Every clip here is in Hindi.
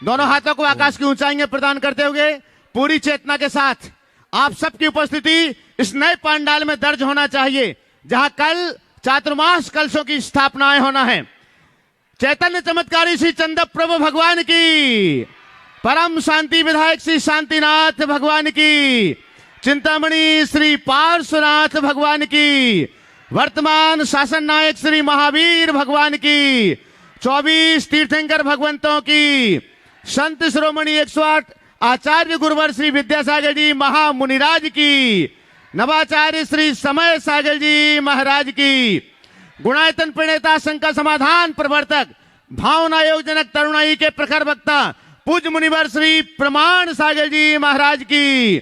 दोनों हाथों को आकाश की ऊंचाई में प्रदान करते हुए पूरी चेतना के साथ आप सबकी उपस्थिति इस नए पंडाल में दर्ज होना चाहिए, जहां कल चातुर्मास कलशों की स्थापनाएं होना है। चैतन्य चमत्कारी श्री चंद्र प्रभु भगवान की, परम शांति विधायक श्री शांतिनाथ भगवान की, चिंतामणि श्री पार्श्वनाथ भगवान की, वर्तमान शासन नायक श्री महावीर भगवान की, 24 तीर्थंकर भगवंतों की, संत शिरोमणि 108 आचार्य गुरुवर श्री विद्यासागर जी महामुनिराज की, नवाचार्य श्री समय सागर जी महाराज की, गुणायतन प्रणेता शंका समाधान प्रवर्तक भावना योगजनक तरुणाई के प्रखर वक्ता पूज्य मुनिवर श्री प्रमाण सागर जी महाराज की,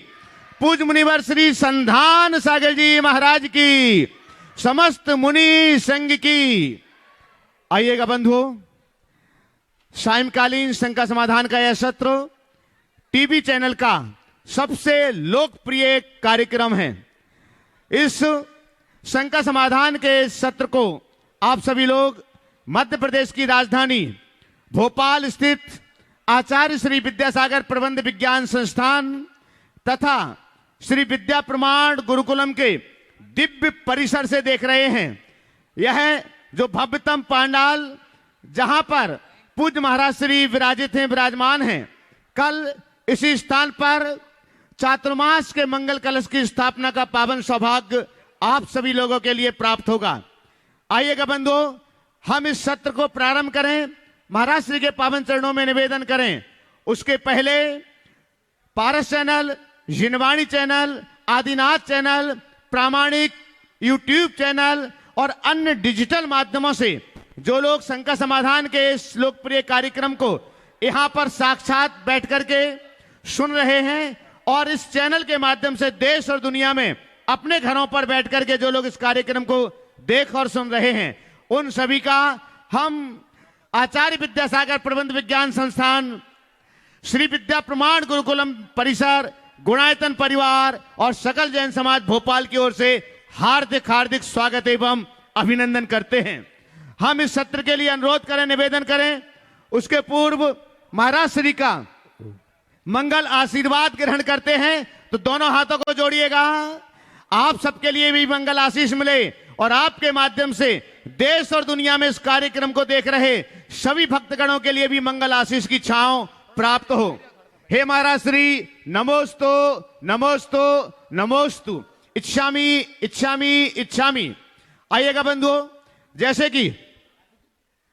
पूज्य मुनिवर श्री संधान सागर जी महाराज की, समस्त मुनि संघ की। आइएगा बंधुओं, सायंकालीन शंका समाधान का यह सत्र टीवी चैनल का सबसे लोकप्रिय कार्यक्रम है। इस शंका समाधान के सत्र को आप सभी लोग मध्य प्रदेश की राजधानी भोपाल स्थित आचार्य श्री विद्यासागर प्रबंध विज्ञान संस्थान तथा श्री विद्या प्रमाण गुरुकुलम के दिव्य परिसर से देख रहे हैं। यह जो भव्यतम पंडाल जहां पर पूज्य महाराज श्री विराजित हैं, विराजमान हैं, कल इसी स्थान पर चातुर्मास के मंगल कलश की स्थापना का पावन सौभाग्य आप सभी लोगों के लिए प्राप्त होगा। आइएगा बंधुओं, हम इस सत्र को प्रारंभ करें, महाराज श्री के पावन चरणों में निवेदन करें। उसके पहले पारस चैनल, जिनवाणी चैनल, आदिनाथ चैनल, प्रामाणिक यूट्यूब चैनल और अन्य डिजिटल माध्यमों से जो लोग शंका समाधान के इस लोकप्रिय कार्यक्रम को यहां पर साक्षात बैठ करके सुन रहे हैं और इस चैनल के माध्यम से देश और दुनिया में अपने घरों पर बैठ करके जो लोग इस कार्यक्रम को देख और सुन रहे हैं, उन सभी का हम आचार्य विद्यासागर प्रबंध विज्ञान संस्थान, श्री विद्या प्रमाण गुरुकुलम परिसर, गुणायतन परिवार और सकल जैन समाज भोपाल की ओर से हार्दिक हार्दिक स्वागत एवं अभिनंदन करते हैं। हम इस सत्र के लिए अनुरोध करें, निवेदन करें, उसके पूर्व महाराज श्री का मंगल आशीर्वाद ग्रहण करते हैं। तो दोनों हाथों को जोड़िएगा, आप सबके लिए भी मंगल आशीष मिले और आपके माध्यम से देश और दुनिया में इस कार्यक्रम को देख रहे सभी भक्तगणों के लिए भी मंगल आशीष की छांव प्राप्त हो। हे महाराज श्री, नमोस्तु नमोस्तु नमोस्तु, इच्छामि इच्छामि इच्छामि। आइएगा बंधुओं,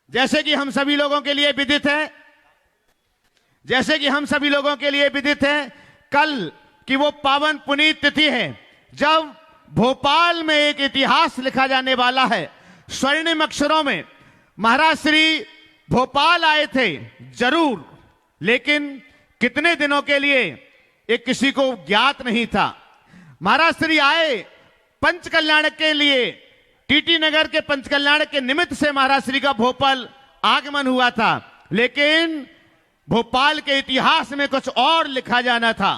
जैसे कि हम सभी लोगों के लिए विदित है, कल की वो पावन पुनीत तिथि है जब भोपाल में एक इतिहास लिखा जाने वाला है। स्वर्णिम अक्षरों में महाराज श्री भोपाल आए थे जरूर, लेकिन कितने दिनों के लिए ये किसी को ज्ञात नहीं था। महाराज श्री आए पंचकल्याण के लिए, टीटी नगर के पंचकल्याण के निमित्त से महाराज श्री का भोपाल आगमन हुआ था, लेकिन भोपाल के इतिहास में कुछ और लिखा जाना था।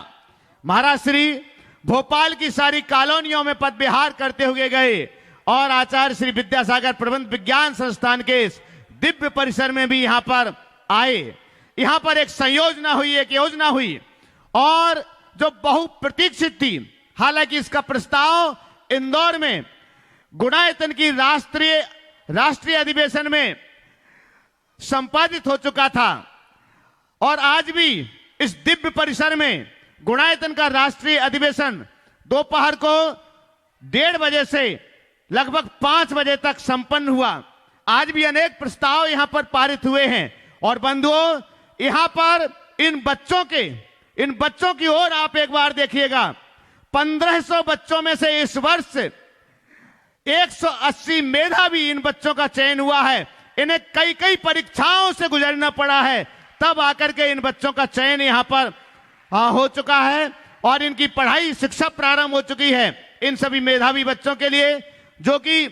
महाराज श्री भोपाल की सारी कॉलोनियों में पद विहार करते हुए गए और आचार्य श्री विद्यासागर प्रबंध विज्ञान संस्थान के इस दिव्य परिसर में भी यहां पर आए। यहां पर एक संयोजना हुई, एक योजना हुई और जो बहुप्रतीक्षित थी। हालांकि इसका प्रस्ताव इंदौर में गुणायतन की राष्ट्रीय अधिवेशन में संपादित हो चुका था और आज भी इस दिव्य परिसर में गुणायतन का राष्ट्रीय अधिवेशन दोपहर को 1:30 बजे से लगभग 5 बजे तक संपन्न हुआ। आज भी अनेक प्रस्ताव यहां पर पारित हुए हैं और बंधुओं, यहां पर इन बच्चों की ओर आप एक बार देखिएगा। 1500 बच्चों में से इस वर्ष 180 मेधावी इन बच्चों का चयन हुआ है। इन्हें कई परीक्षाओं से गुजरना पड़ा है, तब आकर के इन बच्चों का चयन यहां पर हो चुका है और इनकी पढ़ाई शिक्षा प्रारंभ हो चुकी है। इन सभी मेधावी बच्चों के लिए जो कि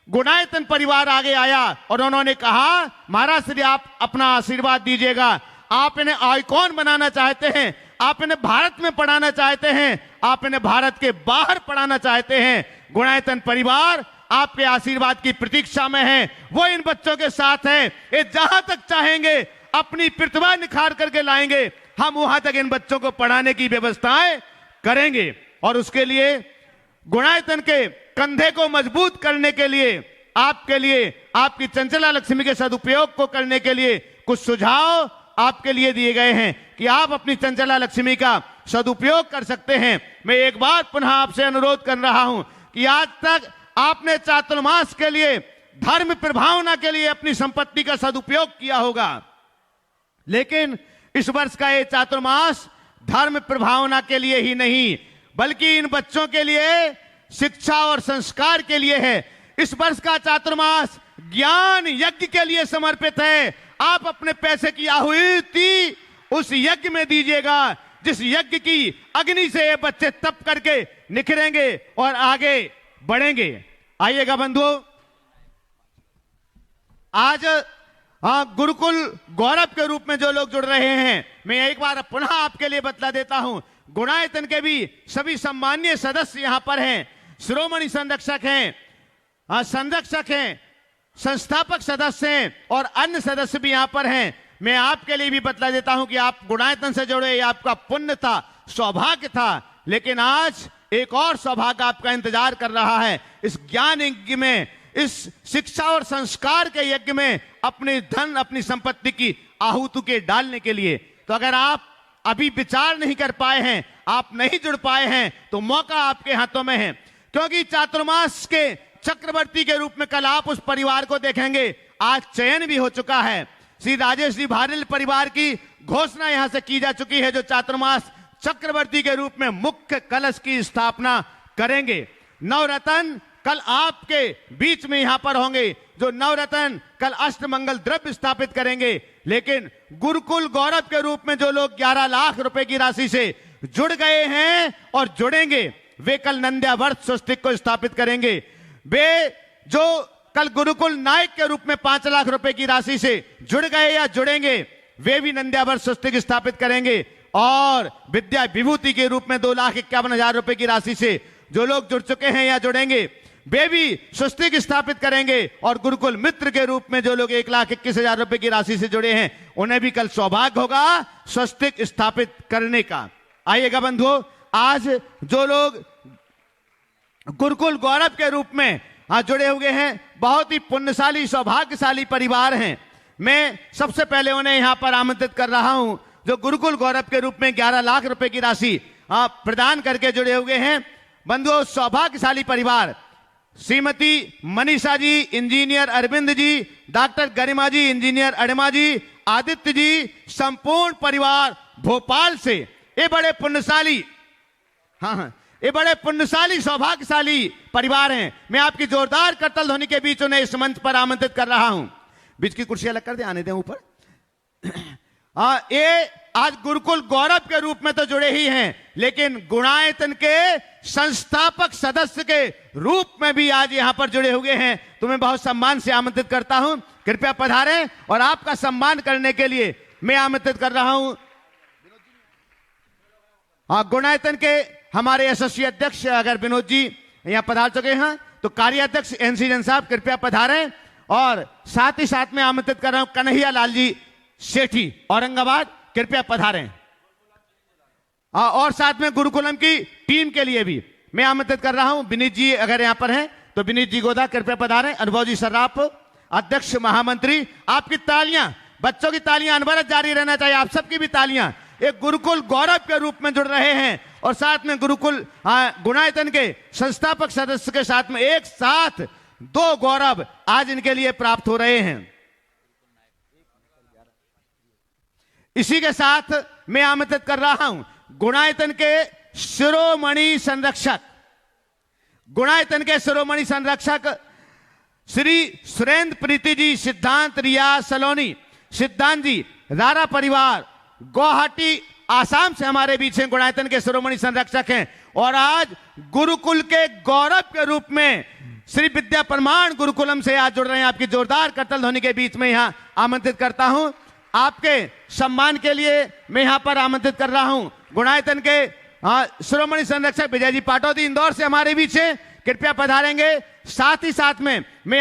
गुणायतन परिवार आगे आया और उन्होंने कहा, महाराज श्री आप अपना आशीर्वाद दीजिएगा। आप इन्हें आइकॉन बनाना चाहते हैं, आप इन्हें भारत में पढ़ाना चाहते हैं, आप इन्हें भारत के बाहर पढ़ाना चाहते हैं। गुणायतन परिवार आपके आशीर्वाद की प्रतीक्षा में है, वो इन बच्चों के साथ है। ये जहां तक चाहेंगे अपनी प्रतिभा निखार करके लाएंगे, हम वहां तक इन बच्चों को पढ़ाने की व्यवस्थाएं करेंगे। और उसके लिए गुणायतन के कंधे को मजबूत करने के लिए आपके लिए, आपकी चंचला लक्ष्मी के सदुपयोग को करने के लिए कुछ सुझाव आपके लिए दिए गए हैं कि आप अपनी चंचला लक्ष्मी का सदुपयोग कर सकते हैं। मैं एक बार पुनः आपसे अनुरोध कर रहा हूं कि आज तक आपने चातुर्मास के लिए, धर्म प्रभावना के लिए अपनी संपत्ति का सदुपयोग किया होगा, लेकिन इस वर्ष का ये चातुर्मास धर्म प्रभावना के लिए ही नहीं बल्कि इन बच्चों के लिए शिक्षा और संस्कार के लिए है। इस वर्ष का चातुर्मास ज्ञान यज्ञ के लिए समर्पित है। आप अपने पैसे की आहुति उस यज्ञ में दीजिएगा जिस यज्ञ की अग्नि से ये बच्चे तप करके निखरेंगे और आगे बढ़ेंगे। आइएगा बंधुओं, आज गुरुकुल गौरव के रूप में जो लोग जुड़ रहे हैं, मैं एक बार पुनः आपके लिए बतला देता हूं, गुणायतन के भी सभी सम्मानीय सदस्य यहां पर हैं, शिरोमणि संरक्षक हैं, संरक्षक हैं, संस्थापक सदस्य हैं और अन्य सदस्य भी यहां पर हैं। मैं आपके लिए भी बतला देता हूं कि आप गुणायतन से जुड़े, ये आपका पुण्य था, सौभाग्य था, लेकिन आज एक और सौभाग्य आपका इंतजार कर रहा है। इस ज्ञान यज्ञ में, इस शिक्षा और संस्कार के यज्ञ में अपने धन, अपनी संपत्ति की आहुति के डालने के लिए। तो अगर आप अभी विचार नहीं कर पाए हैं, आप नहीं जुड़ पाए हैं, तो मौका आपके हाथों में है, क्योंकि चातुर्मास के चक्रवर्ती के रूप में कल आप उस परिवार को देखेंगे। आज चयन भी हो चुका है, श्री राजेश जी भारिल परिवार की घोषणा यहां से की जा चुकी है, जो चातुर्मास चक्रवर्ती के रूप में मुख्य कलश की स्थापना करेंगे। नवरत्न कल आपके बीच में यहां पर होंगे, जो नवरत्न कल अष्टमंगल द्रव्य स्थापित करेंगे। लेकिन गुरुकुल गौरव के रूप में जो लोग 11 लाख रुपए की राशि से जुड़ गए हैं और जुड़ेंगे, वे कल नंद्यावर्त स्वस्तिक को स्थापित करेंगे। वे जो कल गुरुकुल नायक के रूप में 5 लाख रुपए की राशि से जुड़ गए या जुड़ेंगे, वे भी नंद्यावर्त स्वस्तिक स्थापित करेंगे। और विद्या विभूति के रूप में 2,51,000 रुपए की राशि से जो लोग जुड़ चुके हैं या जुड़ेंगे, वे भी स्वस्तिक स्थापित करेंगे। और गुरुकुल मित्र के रूप में जो लोग 1,21,000 रुपए की राशि से जुड़े हैं, उन्हें भी कल सौभाग्य होगा स्वस्तिक स्थापित करने का। आइएगा बंधुओं, आज जो लोग गुरुकुल गौरव के रूप में आज जुड़े हुए हैं, बहुत ही पुण्यशाली, सौभाग्यशाली परिवार हैं। मैं सबसे पहले उन्हें यहां पर आमंत्रित कर रहा हूं, जो गुरुकुल गौरव के रूप में 11 लाख रुपए की राशि प्रदान करके जुड़े हुए हैं। बंधुओं, सौभाग्यशाली परिवार, श्रीमती मनीषा जी, इंजीनियर अरविंद जी, डॉक्टर गरिमा जी, इंजीनियर अड़मा जी, आदित्य जी, संपूर्ण परिवार भोपाल से, ये बड़े पुण्यशाली, हाँ, ये बड़े पुण्यशाली सौभाग्यशाली परिवार हैं। मैं आपकी जोरदार करतल ध्वनि के बीच उन्हें इस मंच पर आमंत्रित कर रहा हूं। बीच की कुर्सी अलग कर दे, आने दें ऊपर। ये आज गुरुकुल गौरव के रूप में तो जुड़े ही हैं, लेकिन गुणायतन के संस्थापक सदस्य के रूप में भी आज यहां पर जुड़े हुए हैं। तो मैं बहुत सम्मान से आमंत्रित करता हूं, कृपया पधारें। और आपका सम्मान करने के लिए मैं आमंत्रित कर रहा हूं गुणायतन के हमारे यशस्वी अध्यक्ष, अगर विनोद जी यहां पधार चुके हैं तो कार्याध्यक्ष एनसी जैन साहब कृपया पधारें। और साथ ही साथ में आमंत्रित कर रहा हूं कन्हैया लाल जी सेठी, औरंगाबाद, कृपया पधारें। और साथ में गुरुकुलम की टीम के लिए भी मैं आमंत्रित कर रहा हूं, विनीत जी अगर यहां पर हैं तो विनीत जी गोदा कृपया पधारें। अनुभव जी सर्राफ, अध्यक्ष महामंत्री, आपकी तालियां, बच्चों की तालियां अनवरत जारी रहना चाहिए, आप सबकी भी तालियां। एक गुरुकुल गौरव के रूप में जुड़ रहे हैं और साथ में गुरुकुल गुणायतन के संस्थापक सदस्य के साथ में एक साथ 2 गौरव आज इनके लिए प्राप्त हो रहे हैं। इसी के साथ मैं आमंत्रित कर रहा हूं गुणायतन के शिरोमणि संरक्षक, गुणायतन के शिरोमणि संरक्षक श्री सुरेंद्र प्रीति जी, सिद्धांत रिया सलोनी, सिद्धांत जी, रारा परिवार, गुवाहाटी, आसाम से हमारे बीच हैं, गुणायतन के शिरोमणि संरक्षक हैं। और आज गुरुकुल के गौरव के रूप में श्री विद्या प्रमाण गुरुकुलम से आज जुड़ रहे हैं। आपकी जोरदार करतल ध्वनि के बीच में यहां आमंत्रित करता हूं। आपके सम्मान के लिए मैं यहां पर आमंत्रित कर रहा हूं गुणायतन के शिरोमणि संरक्षक विजय जी पाटौदी, इंदौर से हमारे बीच हैं, कृपया पधारेंगे। साथ ही साथ में मैं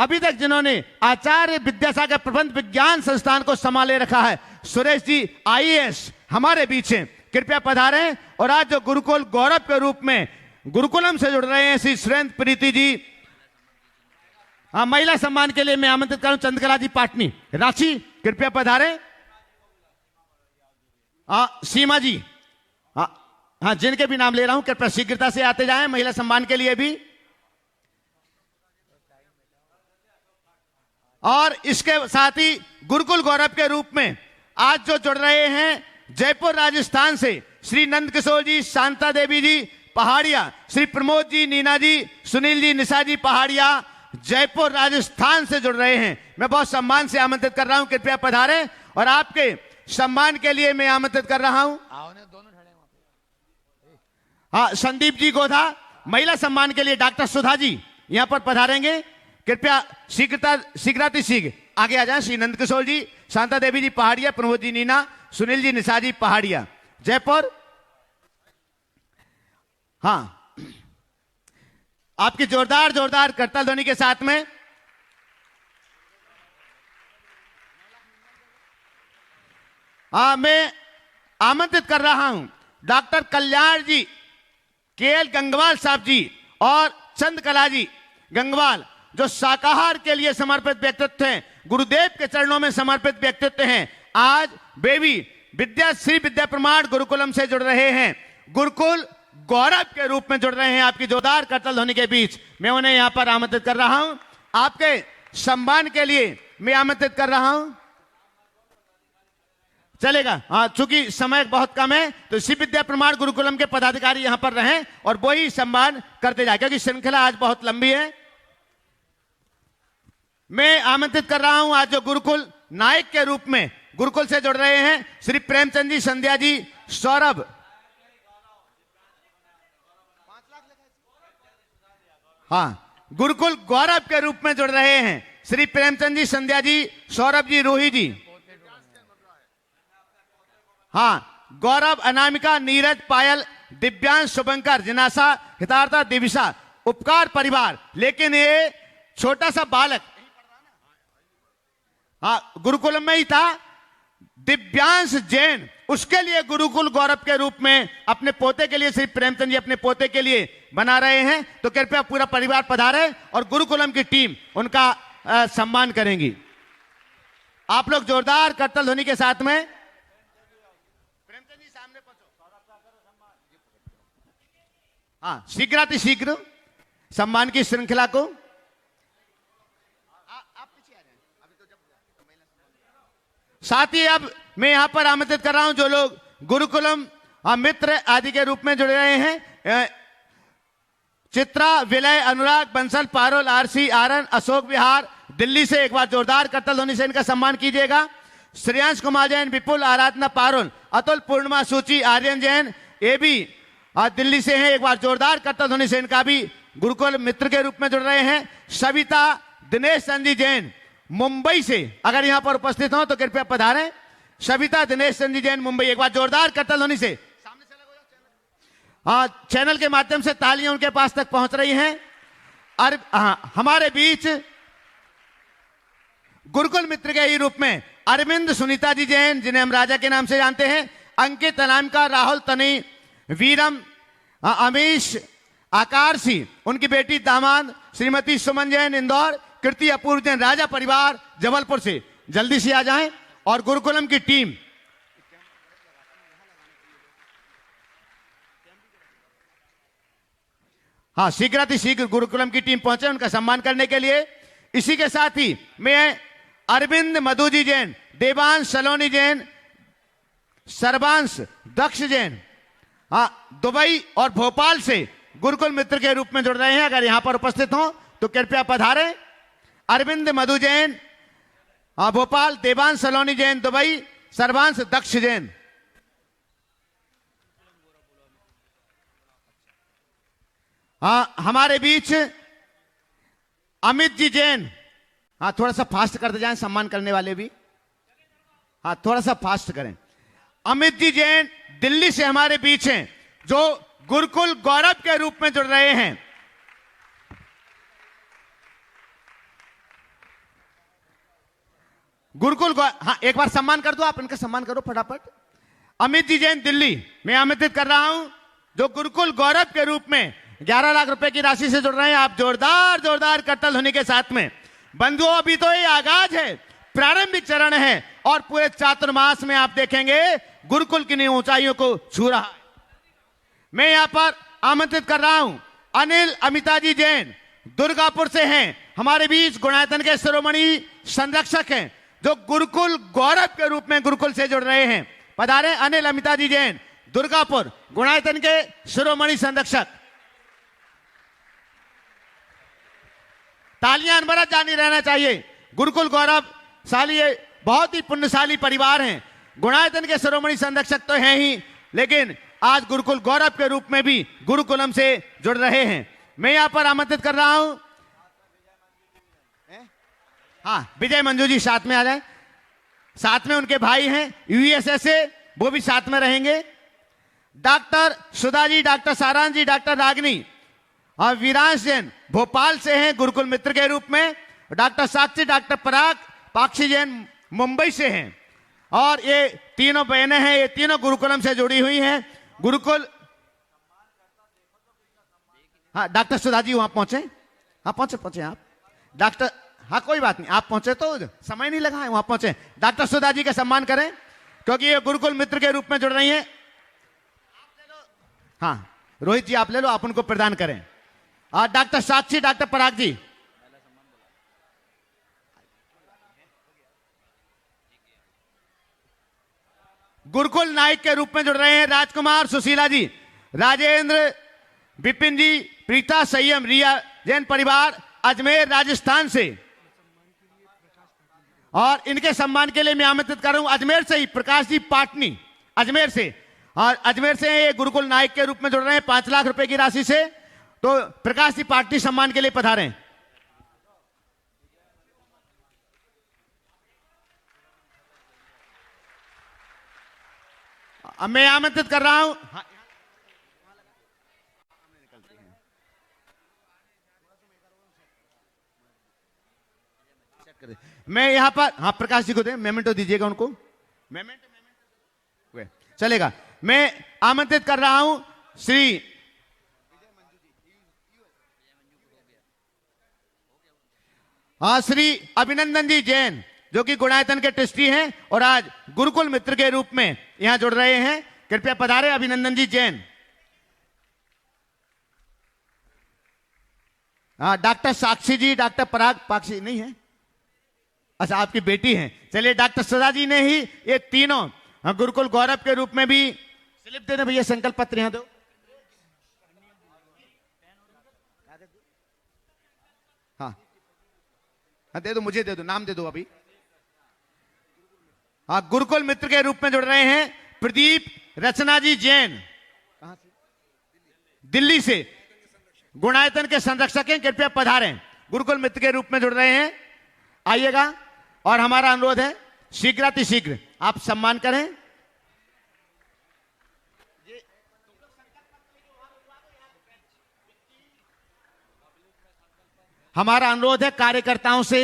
अभी तक जिन्होंने आचार्य विद्यासागर प्रबंध विज्ञान संस्थान को संभाले रखा है, सुरेश जी आईएएस हमारे बीच हैं, कृपया पधारें। और आज जो गुरुकुल गौरव के रूप में गुरुकुलम से जुड़ रहे हैं श्री सुरेंद्र प्रीति जी, महिला सम्मान के लिए मैं आमंत्रित करूं चंद्रकला जी पाटनी रांची, कृपया पधारें। सीमा जी, हाँ जिनके भी नाम ले रहा हूं कृपया शीघ्रता से आते जाएं महिला सम्मान के लिए भी। और इसके साथ ही गुरुकुल गौरव के रूप में आज जो जुड़ रहे हैं जयपुर राजस्थान से श्री नंद किशोर जी, शांता देवी जी पहाड़िया, श्री प्रमोद जी, नीना जी, सुनील जी, निशा जी पहाड़िया जयपुर राजस्थान से जुड़ रहे हैं। मैं बहुत सम्मान से आमंत्रित कर रहा हूं, कृपया पधारें। और आपके सम्मान के लिए मैं आमंत्रित कर रहा हूं संदीप जी गोधा, महिला सम्मान के लिए डॉक्टर सुधा जी यहां पर पधारेंगे, कृपया शीघ्र आगे आ जाएं। श्री नंद किशोर जी, शांता देवी जी पहाड़िया, प्रमोद जी नीना, सुनील जी, निशा जी पहाड़िया जयपुर। हाँ, आपकी जोरदार करताल ध्वनि के साथ में मैं आमंत्रित कर रहा हूं डॉक्टर कल्याण जी, केएल गंगवाल साहब जी और चंद्रकला जी गंगवाल, जो शाकाहार के लिए समर्पित व्यक्तित्व हैं, गुरुदेव के चरणों में समर्पित व्यक्तित्व हैं। आज बेबी श्री विद्या प्रमाण गुरुकुलम से जुड़ रहे हैं, गुरुकुल गौरव के रूप में जुड़ रहे हैं। आपकी जोरदार करताल ध्वनि के बीच मैं उन्हें यहां पर आमंत्रित कर रहा हूं। आपके सम्मान के लिए मैं आमंत्रित कर रहा हूं। चलेगा, हाँ, चूंकि समय बहुत कम है तो श्री विद्या प्रमाण गुरुकुलम के पदाधिकारी यहां पर रहें और वो ही सम्मान करते जाए, क्योंकि श्रृंखला आज बहुत लंबी है। मैं आमंत्रित कर रहा हूं आज जो गुरुकुल नायक के रूप में गुरुकुल से जुड़ रहे हैं श्री प्रेमचंद जी, संध्या जी, सौरभ, हाँ, गुरुकुल गौरव के रूप में जुड़ रहे हैं श्री प्रेमचंद जी, संध्या जी, सौरभ जी, रूही जी, हाँ, गौरव, अनामिका, नीरज, पायल, दिव्यांश, शुभंकर, जिनासा, हितार्था, दिविशा, उपकार परिवार। लेकिन ये छोटा सा बालक, हाँ, गुरुकुलम में ही था, दिव्यांश जैन, उसके लिए गुरुकुल गौरव के रूप में अपने पोते के लिए श्री प्रेमचंद जी अपने पोते के लिए बना रहे हैं। तो कृपया पूरा परिवार पधारे और गुरुकुलम की टीम उनका सम्मान करेंगी। आप लोग जोरदार करताल ध्वनि के साथ में प्रेमचंद जी सामने पहुंचो, हाँ, शीघ्र सम्मान की श्रृंखला को साथ ही अब मैं यहां पर आमंत्रित कर रहा हूं जो लोग गुरुकुलम मित्र आदि के रूप में जुड़े रहे हैं, चित्रा, विलय, अनुराग, बंसल, पारोल, आरसी, आरन, अशोक विहार दिल्ली से एक बार जोरदार करताल ध्वनि से इनका सम्मान कीजिएगा। श्रेयांश कुमार जैन, विपुल, आराधना, पारोल, अतुल, पूर्णिमा, सूची, आर्यन जैन, ये भी दिल्ली से हैं, एक बार जोरदार करताल ध्वनि से इनका भी गुरुकुल मित्र के रूप में जुड़ रहे हैं। सविता, दिनेश चंदी जैन मुंबई से अगर यहां पर उपस्थित हो तो कृपया पधारें। सविता, दिनेश चंदी जैन मुंबई, एक बार जोरदार करताल ध्वनि से सामने से लगो, चैनल के माध्यम से तालियां उनके पास तक पहुंच रही हैं। और हमारे बीच गुरुकुल मित्र के ही रूप में अरविंद, सुनीता जी जैन, जिन्हें हम राजा के नाम से जानते हैं, अंकित, अनामिका, राहुल, तनी, वीरम, अमीश, आकारसी, उनकी बेटी दामाद श्रीमती सुमन जैन इंदौर, कृति, अपूर्व जैन राजा परिवार जबलपुर से जल्दी से आ जाएं। और गुरुकुलम की टीम हाँ, शीघ्र गुरुकुलम की टीम पहुंचे उनका सम्मान करने के लिए। इसी के साथ ही मैं अरविंद मधुजी जैन, देवांश सलोनी जैन, सर्वांश दक्ष जैन, दुबई और भोपाल से गुरुकुल मित्र के रूप में जुड़ रहे हैं, अगर यहां पर उपस्थित हो तो कृपया पधारें। अरविंद मधु जैन भोपाल, देवांश सलोनी जैन दुबई, सर्वांश दक्ष जैन। हमारे बीच अमित जी जैन, थोड़ा सा फास्ट करते जाएं, सम्मान करने वाले भी थोड़ा सा फास्ट करें। अमित जी जैन दिल्ली से हमारे बीच हैं, जो गुरुकुल गौरव के रूप में जुड़ रहे हैं। हाँ, एक बार सम्मान कर दो, आप इनका सम्मान करो फटाफट। अमित जी जैन दिल्ली मैं आमंत्रित कर रहा हूं, जो गुरुकुल गौरव के रूप में 11 लाख रुपए की राशि से जुड़ रहे हैं। आप जोरदार करतल होने के साथ में बंधुओं, अभी तो ये आगाज है, प्रारंभिक चरण है, और पूरे चातुर्मास में आप देखेंगे गुरुकुल की नई ऊंचाइयों को छू रहा है। मैं यहां पर आमंत्रित कर रहा हूं अनिल अमिताजी जैन, दुर्गापुर से हैं, हमारे बीच गुणायतन के शिरोमणि संरक्षक हैं, जो गुरुकुल गौरव के रूप में गुरुकुल से जुड़ रहे हैं। पधारे अनिल अमिताजी जैन, दुर्गापुर, गुणायतन के शिरोमणि संरक्षक। तालियां अनवरत जारी रहना चाहिए। गुरुकुल गौरवशाली बहुत ही पुण्यशाली परिवार हैं। गुणायतन के शिरोमणि संरक्षक तो हैं ही, लेकिन आज गुरुकुल गौरव के रूप में भी गुरुकुलम से जुड़ रहे हैं। मैं यहां पर आमंत्रित कर रहा हूं, हाँ, विजय मंजू जी साथ में आ जाए। साथ में उनके भाई हैं यूएसएस से, वो भी साथ में रहेंगे। डॉक्टर सुधा जी, डॉक्टर सारांश जी, डॉक्टर रागिनी और वीरांश जैन भोपाल से हैं गुरुकुल मित्र के रूप में। डॉक्टर साक्षी, डॉक्टर पराग पाक्षी जैन मुंबई से हैं। और ये तीनों बहनें हैं, ये तीनों गुरुकुलम से जुड़ी हुई हैं। गुरुकुल, हाँ, डॉक्टर सुधा जी वहां पहुंचे, हाँ पहुंचे आप। डॉक्टर, हाँ कोई बात नहीं, आप पहुंचे तो समय नहीं लगा है, वहां पहुंचे। डॉक्टर सुधा जी का सम्मान करें, क्योंकि ये गुरुकुल मित्र के रूप में जुड़ रही हैं। हाँ, रोहित जी आप ले लो, आप उनको प्रदान करें। और डॉक्टर साक्षी, डॉक्टर पराग जी, गुरुकुल नायक के रूप में जुड़ रहे हैं। राजकुमार, सुशीला जी, राजेंद्र, विपिन जी, प्रीता, संयम, रिया जैन परिवार अजमेर राजस्थान से। और इनके सम्मान के लिए मैं आमंत्रित कर रहा हूं अजमेर से ही प्रकाश जी पाटनी, अजमेर से। और अजमेर से ये गुरुकुल नायक के रूप में जुड़ रहे हैं 5 लाख रुपए की राशि से। तो प्रकाश जी पाटनी सम्मान के लिए पधारें। अब मैं आमंत्रित कर रहा हूं, मैं यहां पर, हाँ प्रकाश जी को दे, मेमेंटो दीजिएगा उनको, मेमेंटो चलेगा। मैं आमंत्रित कर रहा हूं श्री श्री अभिनंदन जी जैन, जो कि गुणायतन के ट्रस्टी हैं और आज गुरुकुल मित्र के रूप में यहां जुड़ रहे हैं। कृपया पधारे अभिनंदन जी जैन। हाँ, डॉक्टर साक्षी जी, डॉक्टर पराग पाक्षी नहीं है, अच्छा आपकी बेटी हैं। चलिए, डॉक्टर सदा जी ने ही ये तीनों गुरुकुल गौरव के रूप में भी स्लिप देना भैया, संकल्प पत्र यहां दो। हाँ हाँ, दे दो, मुझे दे दो, नाम दे दो अभी। हाँ, गुरुकुल मित्र के रूप में जुड़ रहे हैं प्रदीप रचना जी जैन, कहां से? दिल्ली से, गुणायतन के संरक्षक हैं। कृपया पधारें, गुरुकुल मित्र के रूप में जुड़ रहे हैं, आइएगा। और हमारा अनुरोध है शीघ्रातिशीघ्र आप सम्मान करें। हमारा अनुरोध है कार्यकर्ताओं से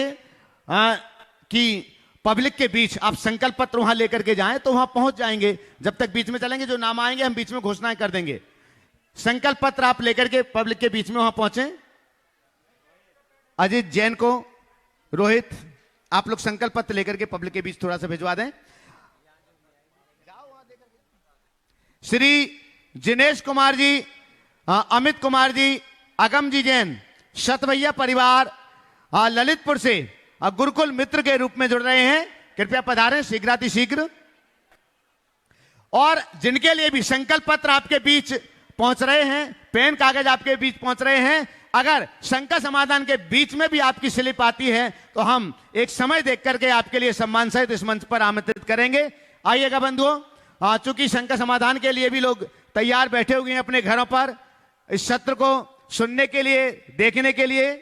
कि पब्लिक के बीच आप संकल्प पत्र वहां लेकर के जाएं, तो वहां पहुंच जाएंगे। जब तक बीच में चलेंगे, जो नाम आएंगे हम बीच में घोषणाएं कर देंगे। संकल्प पत्र आप लेकर के पब्लिक के बीच में वहां पहुंचे। अजीत जैन को, रोहित, आप लोग संकल्प पत्र लेकर के पब्लिक के बीच थोड़ा सा भिजवा दें। श्री जिनेश कुमार जी, अमित कुमार जी, अगम जी जैन, शतभैया परिवार ललितपुर से गुरुकुल मित्र के रूप में जुड़ रहे हैं। कृपया पधारें शीघ्रातिशीघ्र। और जिनके लिए भी संकल्प पत्र आपके बीच पहुंच रहे हैं, पेन कागज आपके बीच पहुंच रहे हैं, अगर शंका समाधान के बीच में भी आपकी स्लिप आती है तो हम एक समय देख करके आपके लिए सम्मान सहित इस मंच पर आमंत्रित करेंगे। आइएगा बंधुओं, चूंकि शंका समाधान के लिए भी लोग तैयार बैठे हुए हैं अपने घरों पर, इस सत्र को सुनने के लिए, देखने के लिए।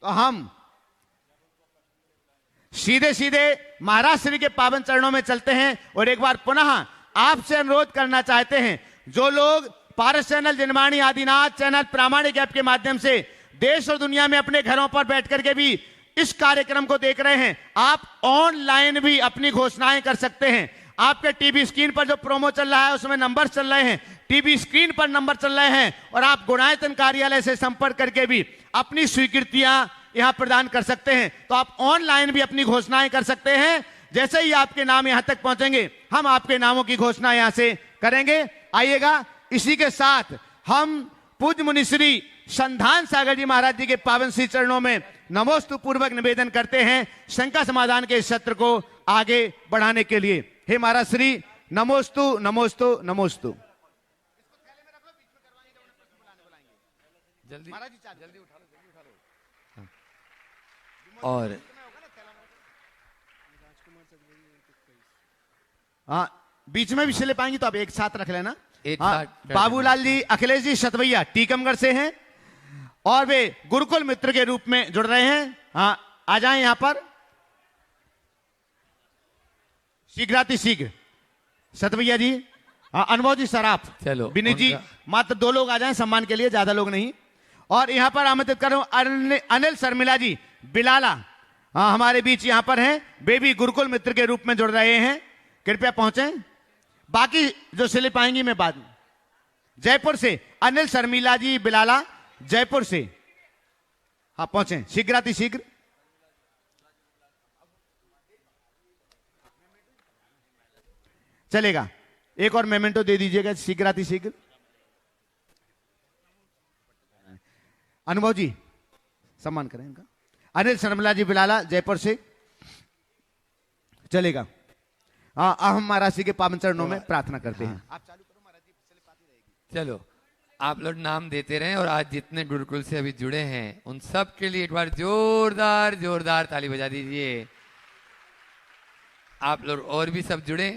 तो हम सीधे सीधे महाराज श्री के पावन चरणों में चलते हैं और एक बार पुनः आपसे अनुरोध करना चाहते हैं, जो लोग पारस चैनल, जनवाणी, आदिनाथ चैनल, प्रामाणिक ऐप के माध्यम से देश और दुनिया में अपने घरों पर बैठ करके भी इस कार्यक्रम को देख रहे हैं, आप ऑनलाइन भी अपनी घोषणाएं कर सकते हैं। आपके टीवी स्क्रीन पर जो प्रोमो चल रहा है उसमें नंबर चल रहे हैं, टीवी स्क्रीन पर नंबर चल रहे हैं, और आप गुणायतन कार्यालय से संपर्क करके भी अपनी स्वीकृतियां यहां प्रदान कर सकते हैं। तो आप ऑनलाइन भी अपनी घोषणाएं कर सकते हैं। जैसे ही आपके नाम यहां तक पहुंचेंगे, हम आपके नामों की घोषणा यहां से करेंगे। आइएगा, इसी के साथ हम पूज्य मुनिश्री संधान सागर जी महाराज जी के पावन श्री चरणों में नमोस्तु पूर्वक निवेदन करते हैं शंका समाधान के इस सत्र को आगे बढ़ाने के लिए। हे महाराज श्री, नमोस्तु नमोस्तु नमोस्तु। जल्दी जल्दी उठा लो। और हाँ, बीच में भी चले पाएंगे तो आप एक साथ रख लेना। हाँ, बाबूलाल जी, अखिलेश जी सतवैया टीकमगढ़ से हैं और वे गुरुकुल मित्र के रूप में जुड़ रहे हैं। हाँ, आ जाएं यहां पर शीघ्राति शीघ्र। सतवैया जी, हाँ, अनुभव जी सराफ, चलो विनीत जी, मात्र 2 लोग आ जाएं सम्मान के लिए, ज्यादा लोग नहीं। और यहां पर आमंत्रित कर रहा हूं अनिल शर्मिला जी बिलाला, हाँ, हमारे बीच यहां पर हैं, वे भी गुरुकुल मित्र के रूप में जुड़ रहे हैं, कृपया पहुंचे। बाकी जो स्लिप आएंगी मैं बाद में। जयपुर से अनिल शर्मिला जी बिलाला, जयपुर से, हाँ पहुंचे शीघ्राति शीघ्र। चलेगा, एक और मेमेंटो दे दीजिएगा शीघ्राति शीघ्र। अनुभव जी सम्मान करें इनका। अनिल शर्मिला जी बिलाला, जयपुर से, चलेगा। हाँ, हम महाराज जी के पावन चरणों में प्रार्थना करते हैं। आप चालू करो महाराज जी, चलो, आप लोग नाम देते रहें। और आज जितने गुरुकुल से अभी जुड़े हैं उन सब के लिए एक बार जोरदार जोरदार ताली बजा दीजिए। आप लोग और भी सब जुड़े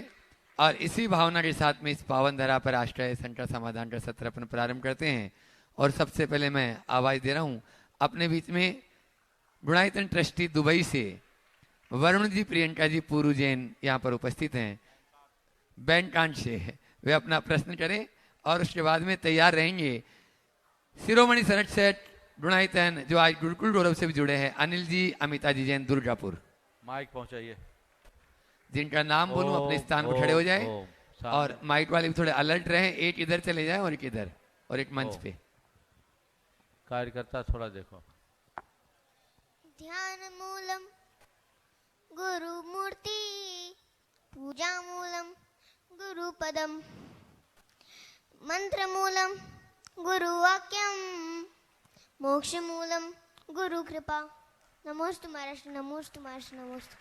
और इसी भावना के साथ में इस पावन धरा पर आश्रय शंका समाधान का सत्र अपन प्रारंभ करते हैं। और सबसे पहले मैं आवाज दे रहा हूं, अपने बीच में गुणायतन ट्रस्टी दुबई से वरुण जी प्रियंका जी पूरू जैन यहाँ पर उपस्थित हैं, बैंक कांड से। वे अपना प्रश्न करें और उसके बाद में तैयार रहेंगे शिरोमणि सरट सेठ गुणायतन जो आज गुरुकुल गौरव से भी जुड़े हैं, अनिल जी अमिता जी जैन दुर्गापुर। माइक पहुंचाइए। जिनका नाम बोलूं अपने स्थान पर खड़े हो जाए और माइक वाले भी थोड़े अलर्ट रहें, एक इधर चले जाए और एक इधर और एक मंच पे। कार्यकर्ता थोड़ा देखो। ध्यान मूलम गुरु मूर्ति, पूजा मूलम गुरु पदम, मंत्र मूलम गुरु वाक्यम, मोक्ष मूलम गुरु कृपा। नमोस्तु महाराज, नमोस्तु महाराज, नमोस्तु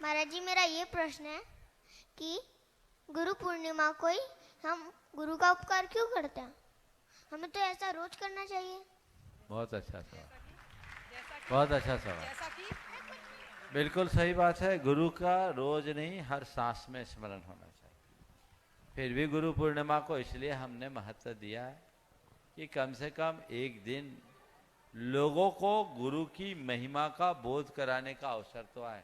महाराज जी। मेरा ये प्रश्न है कि गुरु पूर्णिमा को ही हम गुरु का उपकार क्यों करते हैं? हमें तो ऐसा रोज करना चाहिए। बहुत अच्छा सवाल, बहुत अच्छा सवाल, बिल्कुल सही बात है। गुरु का रोज नहीं, हर सांस में स्मरण होना चाहिए। फिर भी गुरु पूर्णिमा को इसलिए हमने महत्व दिया है कि कम से कम एक दिन लोगों को गुरु की महिमा का बोध कराने का अवसर तो आए।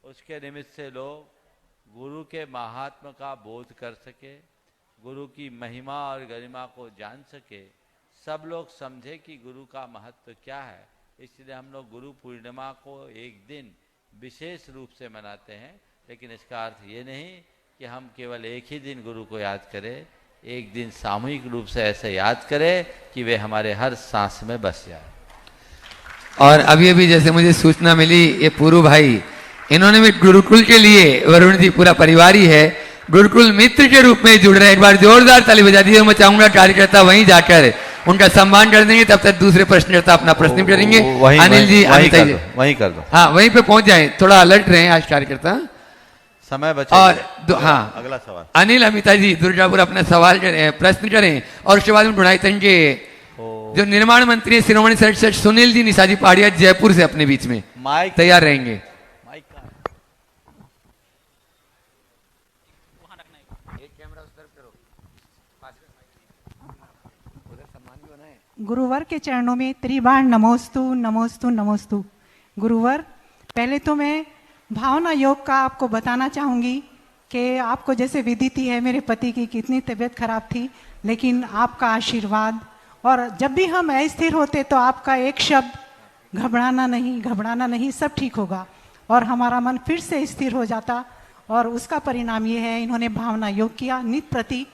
उसके निमित्त से लोग गुरु के महात्म का बोध कर सके, गुरु की महिमा और गरिमा को जान सके, सब लोग समझे कि गुरु का महत्व क्या है। इसलिए हम लोग गुरु पूर्णिमा को एक दिन विशेष रूप से मनाते हैं। लेकिन इसका अर्थ ये नहीं कि हम केवल एक ही दिन गुरु को याद करें, एक दिन सामूहिक रूप से ऐसे याद करें कि वे हमारे हर सांस में बस जाए। और अभी अभी जैसे मुझे सूचना मिली, ये पूरू भाई इन्होंने भी गुरुकुल के लिए, वरुण जी पूरा परिवार ही है, गुरुकुल मित्र के रूप में जुड़ रहे हैं। एक बार जोरदार ताली बजा दीजिए। मैं चाहूंगा कार्यकर्ता वहीं जाकर उनका सम्मान कर देंगे, तब तक दूसरे प्रश्नकर्ता अपना प्रश्न करेंगे। अनिल जी, अमिता जी वहीं कर दो। हाँ, वहीं पे पहुंच जाए, थोड़ा अलर्ट रहे आज कार्यकर्ता, समय बचा। और हाँ, अगला सवाल अनिल अमिता जी दुर्गापुर अपना सवाल करें, प्रश्न करें। और उसके बाद गुणायतन के जो निर्माण मंत्री है श्रीमणी सर सुनील जी निशा जी पहाड़िया जयपुर से अपने बीच में माइक तैयार रहेंगे। माइक का गुरुवर के चरणों में त्रिबार नमोस्तु नमोस्तु नमोस्तु। गुरुवर, पहले तो मैं भावना योग का आपको बताना चाहूँगी कि आपको जैसे विदित ही है मेरे पति की कितनी तबीयत खराब थी, लेकिन आपका आशीर्वाद और जब भी हम अस्थिर होते तो आपका एक शब्द घबराना नहीं, सब ठीक होगा, और हमारा मन फिर से स्थिर हो जाता। और उसका परिणाम ये है, इन्होंने भावना योग किया नित प्रति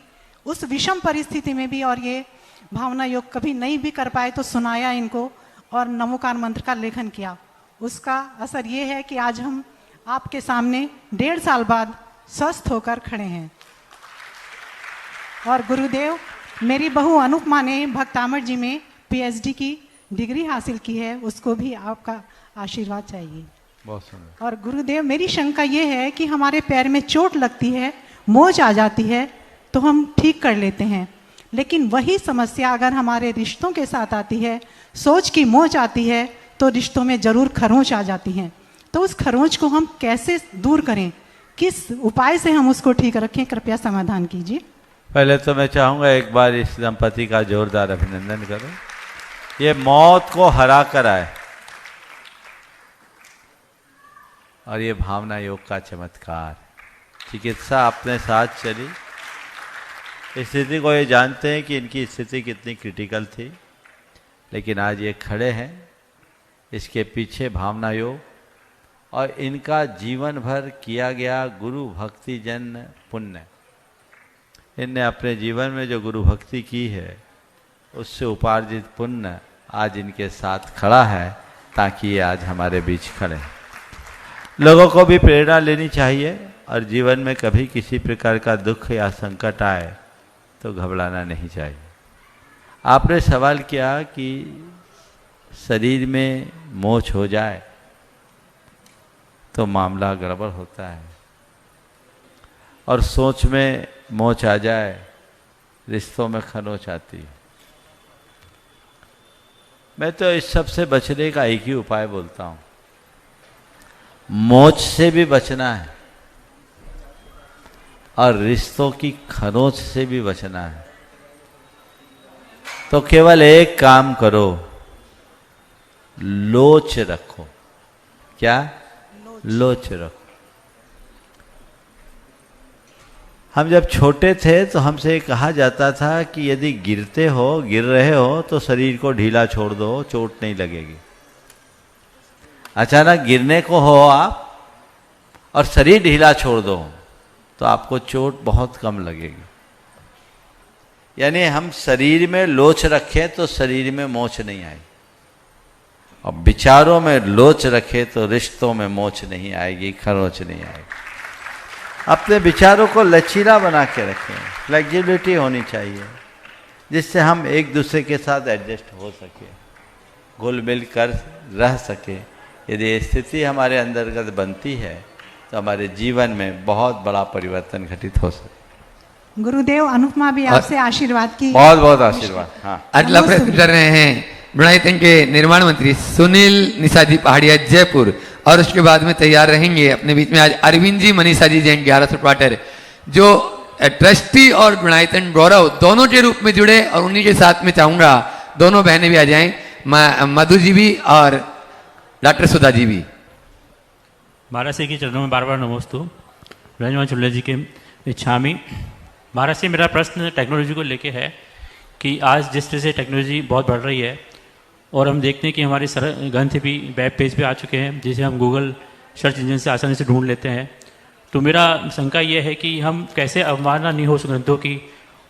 उस विषम परिस्थिति में भी, और ये भावना योग कभी नहीं भी कर पाए तो सुनाया इनको, और नमोकार मंत्र का लेखन किया। उसका असर ये है कि आज हम आपके सामने 1.5 साल बाद स्वस्थ होकर खड़े हैं। और गुरुदेव, मेरी बहू अनुपमा ने भक्तामर जी में PhD की डिग्री हासिल की है, उसको भी आपका आशीर्वाद चाहिए। बहुत सुंदर। और गुरुदेव, मेरी शंका ये है कि हमारे पैर में चोट लगती है, मोच आ जाती है तो हम ठीक कर लेते हैं, लेकिन वही समस्या अगर हमारे रिश्तों के साथ आती है, सोच की मोच आती है, तो रिश्तों में जरूर खरोंच आ जाती हैं। तो उस खरोंच को हम कैसे दूर करें, किस उपाय से हम उसको ठीक रखें, कृपया समाधान कीजिए। पहले तो मैं चाहूँगा एक बार इस दंपति का जोरदार अभिनंदन करो। ये मौत को हरा कर आए, और ये भावना योग का चमत्कार। चिकित्सा अपने साथ चली, स्थिति को ये जानते हैं कि इनकी स्थिति कितनी क्रिटिकल थी, लेकिन आज ये खड़े हैं। इसके पीछे भावना योग और इनका जीवन भर किया गया गुरु भक्ति जन पुण्य, इनने अपने जीवन में जो गुरु भक्ति की है उससे उपार्जित पुण्य आज इनके साथ खड़ा है, ताकि ये आज हमारे बीच खड़े हैं। लोगों को भी प्रेरणा लेनी चाहिए, और जीवन में कभी किसी प्रकार का दुख या संकट आए तो घबराना नहीं चाहिए। आपने सवाल किया कि शरीर में मोच हो जाए तो मामला गड़बड़ होता है, और सोच में मोच आ जाए रिश्तों में खरोंच आती है। मैं तो इस सब से बचने का एक ही उपाय बोलता हूँ, मोच से भी बचना है और रिश्तों की खरोंच से भी बचना है, तो केवल एक काम करो, लोच रखो। क्या? लोच रखो। हम जब छोटे थे तो हमसे कहा जाता था कि यदि गिर रहे हो तो शरीर को ढीला छोड़ दो, चोट नहीं लगेगी। अचानक गिरने को हो आप और शरीर ढीला छोड़ दो तो आपको चोट बहुत कम लगेगी। यानी हम शरीर में लोच रखें तो शरीर में मोच नहीं आएगी, और विचारों में लोच रखे तो रिश्तों में मोच नहीं आएगी, खरोंच नहीं आएगी। अपने विचारों को लचीला बना के रखें, फ्लेक्सिबिलिटी होनी चाहिए, जिससे हम एक दूसरे के साथ एडजस्ट हो सके, घुल मिल कर रह सके। यदि स्थिति हमारे अंतर्गत बनती है तो हमारे जीवन में बहुत बड़ा परिवर्तन घटित हो सके। गुरुदेव, अनुपमा भी आपसे आशीर्वाद की। बहुत बहुत आशीर्वाद। हाँ, अगला प्रश्न कर रहे हैं गुणायतन के निर्माण मंत्री सुनील निशाजी पहाड़िया जयपुर, और उसके बाद में तैयार रहेंगे अपने बीच में आज अरविंद जी मनीषा जी जैन 1100 क्वार्टर, जो ट्रस्टी और गुणायतन गौरव दोनों के रूप में जुड़े, और उन्हीं के साथ में चाहूंगा दोनों बहनें भी आ जाएं, मधु जी भी और डॉक्टर सुधा जी भी। महाराज के चरणों में बार बार नमोस्तु। ब्रजमान चुल्ला जी के इच्छामी। महाराज से मेरा प्रश्न टेक्नोलॉजी को लेके है कि आज जिस तरह से टेक्नोलॉजी बहुत बढ़ रही है, और हम देखते हैं कि हमारे ग्रंथ भी वेब पेज पे आ चुके हैं, जिसे हम गूगल सर्च इंजन से आसानी से ढूंढ लेते हैं। तो मेरा शंका ये है कि हम कैसे अवमानना नहीं हो उस ग्रंथों की,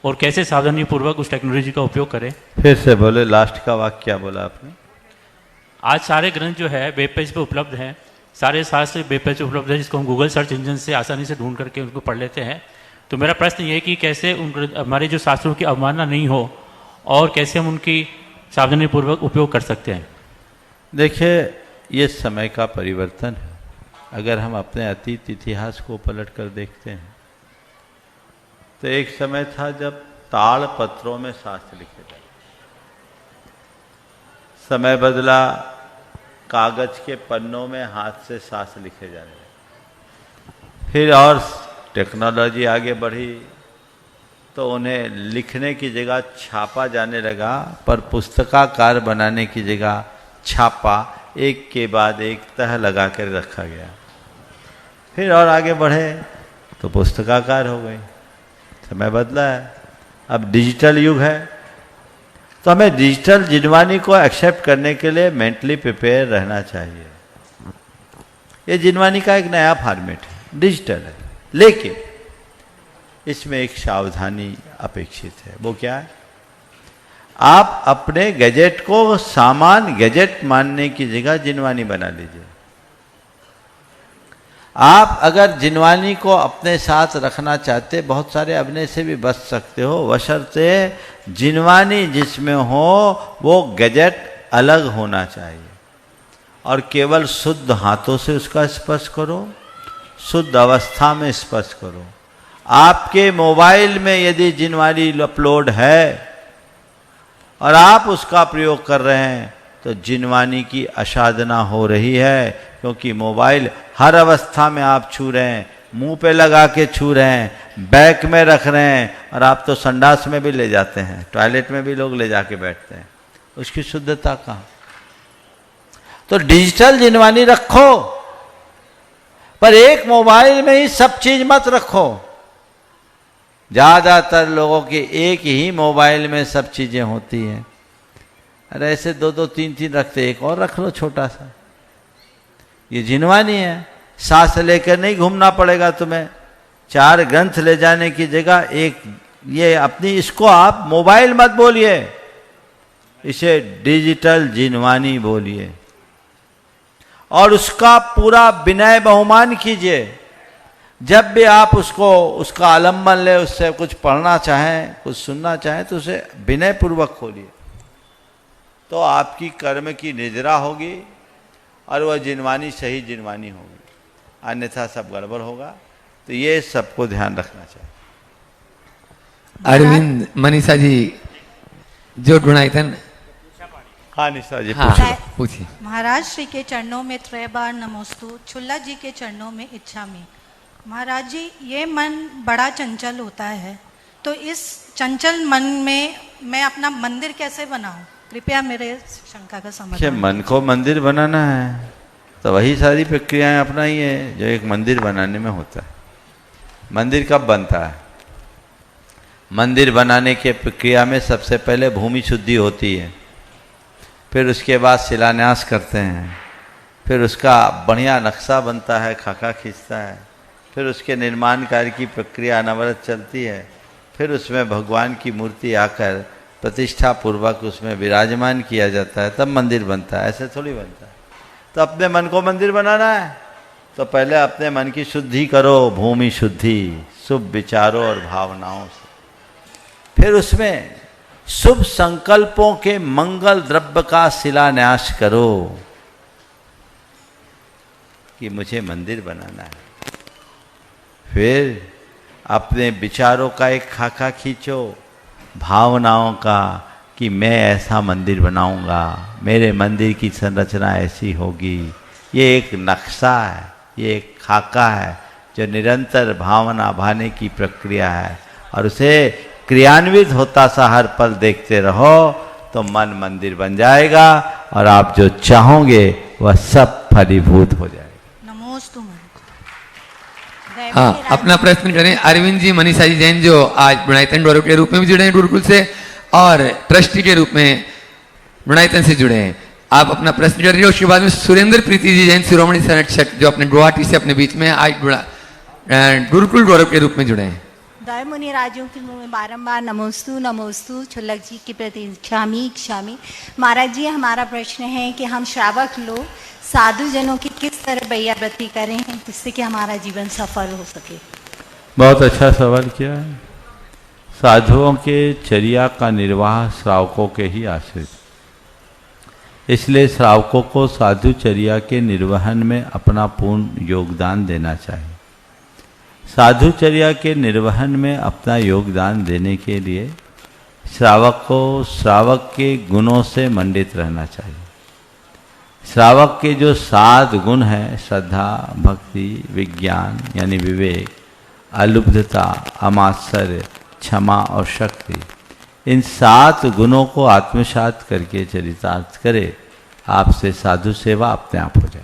और कैसे सावधानीपूर्वक उस टेक्नोलॉजी का उपयोग करें। फिर से बोले, लास्ट का वाक्य क्या बोला आपने? आज सारे ग्रंथ जो है वेब पेज पे उपलब्ध हैं, सारे शास्त्र वेब पेज पे उपलब्ध है, जिसको हम गूगल सर्च इंजन से आसानी से ढूंढ करके उनको पढ़ लेते हैं। तो मेरा प्रश्न ये है कि कैसे हमारे जो शास्त्रों की अवमानना नहीं हो, और कैसे हम उनकी सावधानीपूर्वक उपयोग कर सकते हैं। देखिए, ये समय का परिवर्तन है। अगर हम अपने अतीत इतिहास को पलट कर देखते हैं तो एक समय था जब ताड़ पत्रों में शास्त्र लिखे जाते, समय बदला, कागज के पन्नों में हाथ से शास्त्र लिखे जाने लगे। फिर और टेक्नोलॉजी आगे बढ़ी तो उन्हें लिखने की जगह छापा जाने लगा, पर पुस्तकाकार बनाने की जगह छापा एक के बाद एक तह लगा कर रखा गया। फिर और आगे बढ़े तो पुस्तकाकार हो गई। समय बदला है, अब डिजिटल युग है, तो हमें डिजिटल जिनवानी को एक्सेप्ट करने के लिए मेंटली प्रिपेयर रहना चाहिए। ये जिनवानी का एक नया फॉर्मेट है, डिजिटल है, लेकिन इसमें एक सावधानी अपेक्षित है। वो क्या है? आप अपने गैजेट को सामान गैजेट मानने की जगह जिनवानी बना लीजिए। आप अगर जिनवानी को अपने साथ रखना चाहते, बहुत सारे अभिनय से भी बच सकते हो, बशर्ते जिनवानी जिसमें हो वो गैजेट अलग होना चाहिए और केवल शुद्ध हाथों से उसका स्पर्श करो, शुद्ध अवस्था में स्पर्श करो। आपके मोबाइल में यदि जिनवानी अपलोड है और आप उसका प्रयोग कर रहे हैं तो जिनवानी की असाधना हो रही है, क्योंकि मोबाइल हर अवस्था में आप छू रहे हैं, मुंह पे लगा के छू रहे हैं, बैग में रख रहे हैं, और आप तो संडास में भी ले जाते हैं, टॉयलेट में भी लोग ले जाके बैठते हैं। उसकी शुद्धता कहाँ? तो डिजिटल जिनवानी रखो, पर एक मोबाइल में ही सब चीज मत रखो। ज्यादातर लोगों के एक ही मोबाइल में सब चीजें होती हैं। अरे ऐसे दो दो तीन तीन रखते, एक और रख लो छोटा सा। ये जिनवानी है, सांस लेकर नहीं घूमना पड़ेगा तुम्हें। 4 ग्रंथ ले जाने की जगह एक ये अपनी, इसको आप मोबाइल मत बोलिए, इसे डिजिटल जिनवानी बोलिए और उसका पूरा विनय बहुमान कीजिए। जब भी आप उसको उसका आलम्बन ले, उससे कुछ पढ़ना चाहें, कुछ सुनना चाहें, तो उसे विनय पूर्वक खोलिए, तो आपकी कर्म की निद्रा होगी और वह जिनवानी सही जिनवानी होगी, अन्यथा सब गड़बड़ होगा। तो ये सबको ध्यान रखना चाहिए। अरविंद मनीषा जी जो गुणायतन। हाँ निशा जी पूछिए। महाराज श्री के चरणों में 3 बार नमोस्तु, छुल्ला जी के चरणों में इच्छामि। महाराज जी, ये मन बड़ा चंचल होता है, तो इस चंचल मन में मैं अपना मंदिर कैसे बनाऊं? कृपया मेरे शंका का समाधान। मन को मंदिर बनाना है तो वही सारी प्रक्रियाएं अपनाइए जो एक मंदिर बनाने में होता है। मंदिर कब बनता है? मंदिर बनाने के प्रक्रिया में सबसे पहले भूमि शुद्धि होती है, फिर उसके बाद शिलान्यास करते हैं, फिर उसका बढ़िया नक्शा बनता है, खाका खींचता है, फिर उसके निर्माण कार्य की प्रक्रिया अनवरत चलती है, फिर उसमें भगवान की मूर्ति आकर प्रतिष्ठा पूर्वक उसमें विराजमान किया जाता है, तब मंदिर बनता है। ऐसे थोड़ी बनता है। तो अपने मन को मंदिर बनाना है तो पहले अपने मन की शुद्धि करो, भूमि शुद्धि, शुभ विचारों और भावनाओं से। फिर उसमें शुभ संकल्पों के मंगल द्रव्य का शिलान्यास करो कि मुझे मंदिर बनाना है। फिर अपने विचारों का एक खाका खींचो, भावनाओं का, कि मैं ऐसा मंदिर बनाऊंगा, मेरे मंदिर की संरचना ऐसी होगी। ये एक नक्शा है, ये एक खाका है जो निरंतर भावना भाने की प्रक्रिया है, और उसे क्रियान्वित होता सा हर पल देखते रहो तो मन मंदिर बन जाएगा और आप जो चाहोगे वह सब फलीभूत हो जाएगा। नमोस्तु। हाँ, अपना प्रश्न करें। अरविंद जी मनीषा जी जैन जो आज गुणायतन डोरो के रूप में भी जुड़े हैं गुरुकुल से और ट्रस्टी के रूप में गुणायतन से जुड़े हैं, आप अपना प्रश्न करिए। उसके बाद में सुरेंद्र प्रीति जी जैन शिरोमणि संरक्षक जो अपने गुवाहाटी से अपने बीच में आज गुरुकुल गौरव के रूप में जुड़े हैं। दय मुनि राजों के मुंह में बारंबार नमोस्तु नमोस्तु, छुल्लक जी की प्रति क्षामी क्षामी। महाराज जी, हमारा प्रश्न है कि हम श्रावक लोग साधु जनों की किस तरह बैयावृत्ति करें जिससे कि हमारा जीवन सफल हो सके? बहुत अच्छा सवाल किया है। साधुओं के चर्या का निर्वाह श्रावकों के ही आश्रित, इसलिए श्रावकों को साधुचर्या के निर्वहन में अपना पूर्ण योगदान देना चाहिए। साधुचर्या के निर्वहन में अपना योगदान देने के लिए श्रावक को श्रावक के गुणों से मंडित रहना चाहिए। श्रावक के जो 7 गुण हैं, श्रद्धा, भक्ति, विज्ञान यानी विवेक, अलुब्धता, अमात्सर्य, क्षमा और शक्ति, इन 7 गुणों को आत्मसात करके चरितार्थ करे, आपसे साधु सेवा अपने आप हो जाए।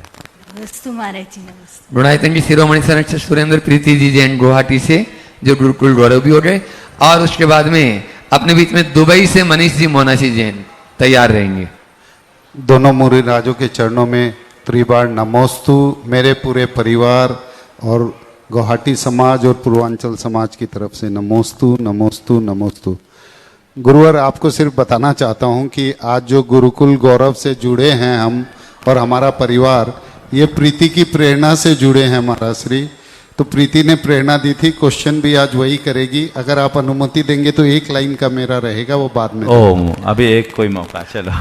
गुणायतन की शिरोमणि संरक्षक सुरेंद्र प्रीति जी जैन गुवाहाटी से जो गुरुकुल गौरव भी हो गए, और उसके बाद में अपने बीच में दुबई से मनीष जी मोनाशी जैन तैयार रहेंगे। दोनों मुरी राजों के चरणों में त्रिबार नमोस्तु। मेरे पूरे परिवार और गुवाहाटी समाज और पूर्वांचल समाज की तरफ से नमोस्तु नमोस्तु नमोस्तु। गुरुवर, आपको सिर्फ बताना चाहता हूं कि आज जो गुरुकुल गौरव से जुड़े हैं हम और हमारा परिवार, ये प्रीति की प्रेरणा से जुड़े हैं महाराज श्री। तो प्रीति ने प्रेरणा दी थी, क्वेश्चन भी आज वही करेगी। अगर आप अनुमति देंगे तो एक लाइन का मेरा रहेगा, वो बाद में। अभी एक कोई मौका, चलो।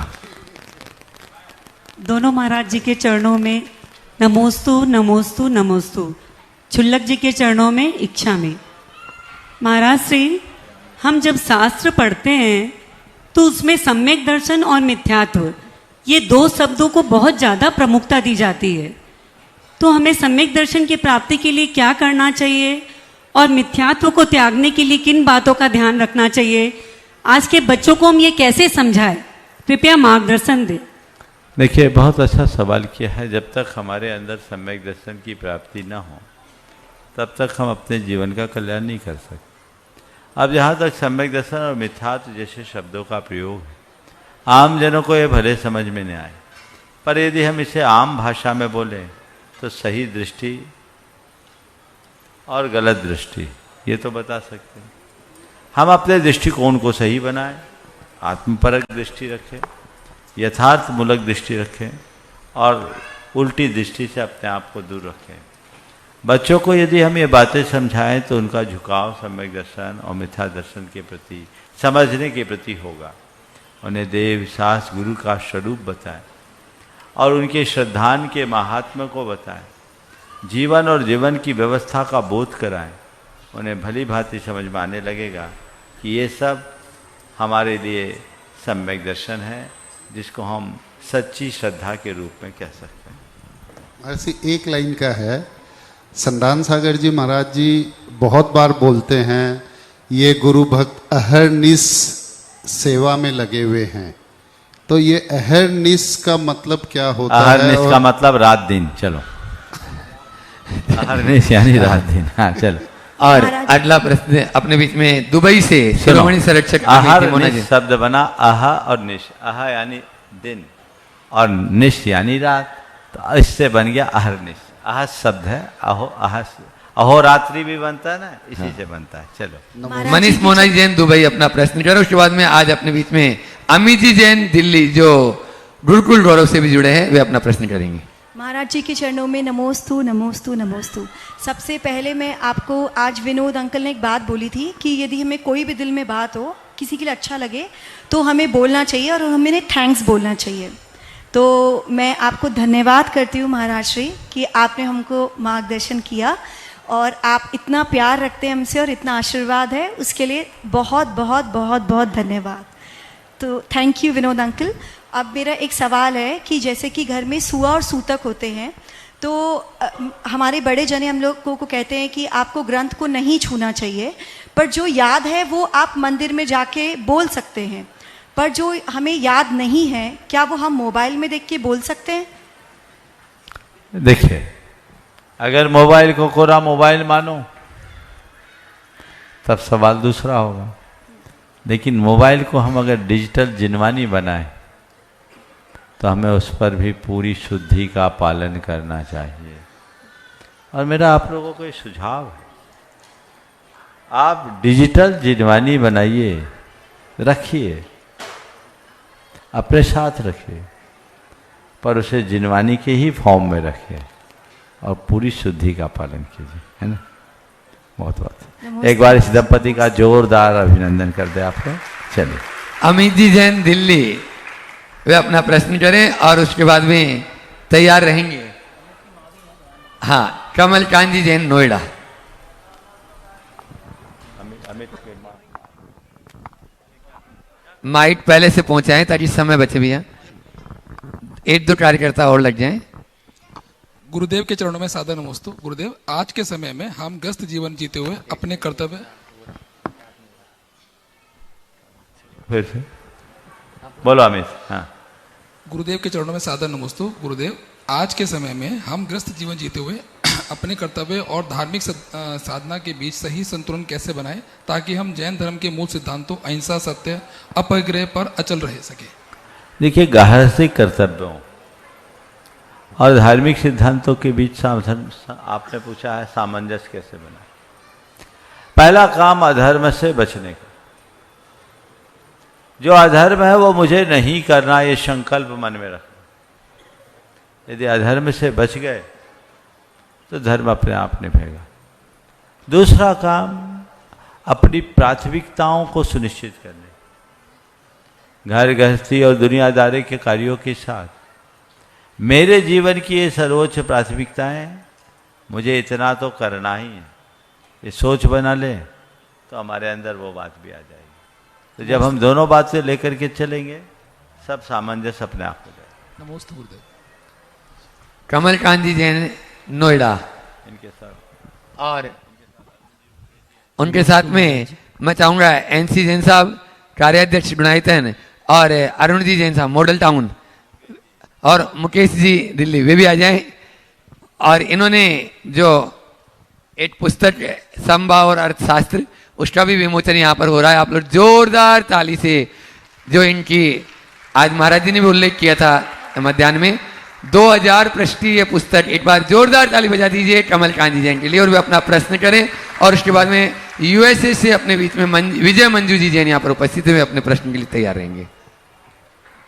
दोनों महाराज जी के चरणों में नमोस्तु नमोस्तु नमोस्तु। छुल्लक जी के चरणों में इच्छा में। महाराज श्री, हम जब शास्त्र पढ़ते हैं तो उसमें सम्यक दर्शन और मिथ्यात्व, ये दो शब्दों को बहुत ज़्यादा प्रमुखता दी जाती है। तो हमें सम्यक दर्शन की प्राप्ति के लिए क्या करना चाहिए और मिथ्यात्व को त्यागने के लिए किन बातों का ध्यान रखना चाहिए? आज के बच्चों को हम ये कैसे समझाएं? कृपया मार्गदर्शन दें। देखिए, बहुत अच्छा सवाल किया है। जब तक हमारे अंदर सम्यक दर्शन की प्राप्ति न हो तब तक हम अपने जीवन का कल्याण नहीं कर सकते। अब जहाँ तक सम्यक दर्शन और मिथ्यात्व जैसे शब्दों का प्रयोग है, आम जनों को ये भले समझ में नहीं आए, पर यदि हम इसे आम भाषा में बोलें तो सही दृष्टि और गलत दृष्टि ये तो बता सकते हैं। हम अपने दृष्टिकोण को सही बनाएं, आत्मपरक दृष्टि रखें, यथार्थमूलक दृष्टि रखें और उल्टी दृष्टि से अपने आप को दूर रखें। बच्चों को यदि हम ये बातें समझाएं तो उनका झुकाव सम्यक दर्शन और मिथ्या दर्शन के प्रति, समझने के प्रति होगा। उन्हें देव शास्त्र गुरु का स्वरूप बताएं और उनके श्रद्धान के महात्म्य को बताएं। जीवन और जीवन की व्यवस्था का बोध कराएं। उन्हें भली भांति समझ में आने लगेगा कि ये सब हमारे लिए सम्यक दर्शन है, जिसको हम सच्ची श्रद्धा के रूप में कह सकते हैं। ऐसी एक लाइन का है, संदान सागर जी महाराज जी बहुत बार बोलते हैं, ये गुरु भक्त अहरनिश सेवा में लगे हुए हैं। तो ये अहरनिश का मतलब क्या होता है? अहरनिश का मतलब रात दिन। चलो, अहरनिश यानी रात दिन। हाँ, चलो। और अगला प्रश्न अपने बीच में दुबई से शिरोमणि संरक्षक अहरनिश शब्द बना अह और निश। अह यानी दिन और निश यानी रात, तो इससे बन गया अहरनिश। अह शब्द है, अहोरात्रि भी बनता है ना, इसी से बनता है। चलो, मनीष मोनाशी जैन दुबई अपना प्रश्न करो। उसके बाद में आज अपने बीच में अमित जी जैन दिल्ली, जो गुरुकुल गौरव से भी जुड़े हैं, वे अपना प्रश्न करेंगे। महाराज जी के चरणों में नमोस्तु नमोस्तु नमोस्तु। सबसे पहले मैं आपको, आज विनोद अंकल ने एक बात बोली थी कि यदि हमें कोई भी दिल में बात हो, किसी के लिए अच्छा लगे, तो हमें बोलना चाहिए और हमें थैंक्स बोलना चाहिए। तो मैं आपको धन्यवाद करती हूँ महाराज श्री कि आपने हमको मार्गदर्शन किया और आप इतना प्यार रखते हैं हमसे और इतना आशीर्वाद है, उसके लिए बहुत बहुत बहुत बहुत धन्यवाद। तो थैंक यू विनोद अंकल। अब मेरा एक सवाल है कि जैसे कि घर में सुआ और सूतक होते हैं, तो हमारे बड़े जने हम लोगों को कहते हैं कि आपको ग्रंथ को नहीं छूना चाहिए, पर जो याद है वो आप मंदिर में जाके बोल सकते हैं, पर जो हमें याद नहीं है, क्या वो हम मोबाइल में देख के बोल सकते हैं? देखिए, अगर मोबाइल को कोरा मोबाइल मानो तब सवाल दूसरा होगा, लेकिन मोबाइल को हम अगर डिजिटल जिनवानी बनाएं तो हमें उस पर भी पूरी शुद्धि का पालन करना चाहिए। और मेरा आप लोगों को ये सुझाव है, आप डिजिटल जिनवानी बनाइए, रखिए, अपने साथ रखिए, पर उसे जिनवानी के ही फॉर्म में रखिए और पूरी शुद्धि का पालन कीजिए, है ना। बहुत बहुत एक बार इस दंपति का जोरदार अभिनंदन कर दे आप लोग। चलिए, अमित जी जैन दिल्ली, वे अपना प्रश्न करें और उसके बाद में तैयार रहेंगे। हाँ, कमल कांत जी जैन नोएडा। माइक पहले से पहुंचाएं ताकि समय बचे भी है, एक दो कार्यकर्ता और लग जाएं। गुरुदेव के चरणों में सादर नमोस्तु। गुरुदेव, आज के समय में हम ग्रस्त जीवन जीते हुए अपने कर्तव्य, फिर से बोलो अमित। हाँ, गुरुदेव के चरणों में सादर नमोस्तु। गुरुदेव, आज के समय में हम ग्रस्त जीवन जीते हुए अपने कर्तव्य और धार्मिक साधना के बीच सही संतुलन कैसे बनाएं ताकि हम जैन धर्म के मूल सिद्धांतों अहिंसा, सत्य, अपरिग्रह पर अचल रह सके? देखिए, गार्हस्थ्यिक कर्तव्यों और धार्मिक सिद्धांतों के बीच आपने पूछा है सामंजस्य कैसे बनाए। पहला काम अधर्म से बचने का। जो अधर्म है वो मुझे नहीं करना, ये संकल्प मन में रखना। यदि अधर्म से बच गए तो धर्म अपने आप निभेगा। दूसरा काम अपनी प्राथमिकताओं को सुनिश्चित करने, घर गृहस्थी और दुनियादारी के कार्यों के साथ मेरे जीवन की ये सर्वोच्च प्राथमिकताएं, मुझे इतना तो करना ही है, ये सोच बना ले तो हमारे अंदर वो बात भी आ जाएगी। तो जब हम दोनों बातें लेकर के चलेंगे सब सामंजस्य अपने आप हो जाएगा। नमोस्तु गुरुदेव। कमल कांत जी जैन नोएडा, इनके साथ और उनके साथ में मैं चाहूंगा एनसी जैन साहब कार्याध्यक्ष गुणायतन और अरुण जी जैन साहब मॉडल टाउन और मुकेश जी दिल्ली, वे भी आ जाएं। और इन्होंने जो एक पुस्तक समभाव और अर्थशास्त्र, उसका भी विमोचन यहाँ पर हो रहा है। आप लोग जोरदार ताली से, जो इनकी आज महाराज जी ने भी उल्लेख किया था मध्याह्न में, 2000 पृष्ठीय ये पुस्तक, एक बार जोरदार ताली बजा दीजिए कमल कांत जी जैन के लिए। और वे अपना प्रश्न करें और उसके बाद में यूएसए से अपने बीच में विजय मंजू जी जैन यहाँ पर उपस्थित हुए अपने प्रश्न के लिए तैयार रहेंगे।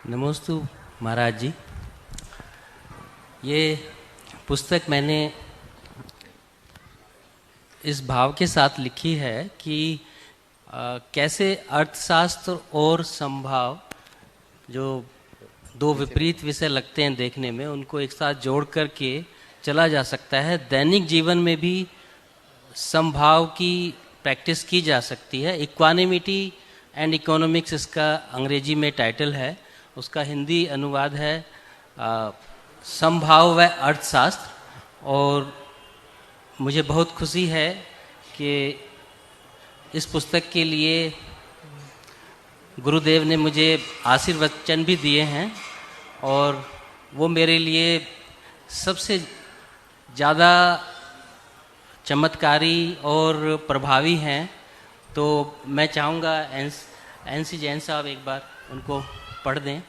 नमोस्तु महाराज जी। ये पुस्तक मैंने इस भाव के साथ लिखी है कि कैसे अर्थशास्त्र और समभाव, जो दो विपरीत विषय लगते हैं देखने में, उनको एक साथ जोड़ करके चला जा सकता है। दैनिक जीवन में भी समभाव की प्रैक्टिस की जा सकती है। इक्वानिमिटी एंड इकोनॉमिक्स इसका अंग्रेजी में टाइटल है, उसका हिंदी अनुवाद है समभाव व अर्थशास्त्र। और मुझे बहुत खुशी है कि इस पुस्तक के लिए गुरुदेव ने मुझे आशीर्वचन भी दिए हैं और वो मेरे लिए सबसे ज़्यादा चमत्कारी और प्रभावी हैं। तो मैं चाहूँगा एनसी जैन साहब एक बार उनको पढ़ दें।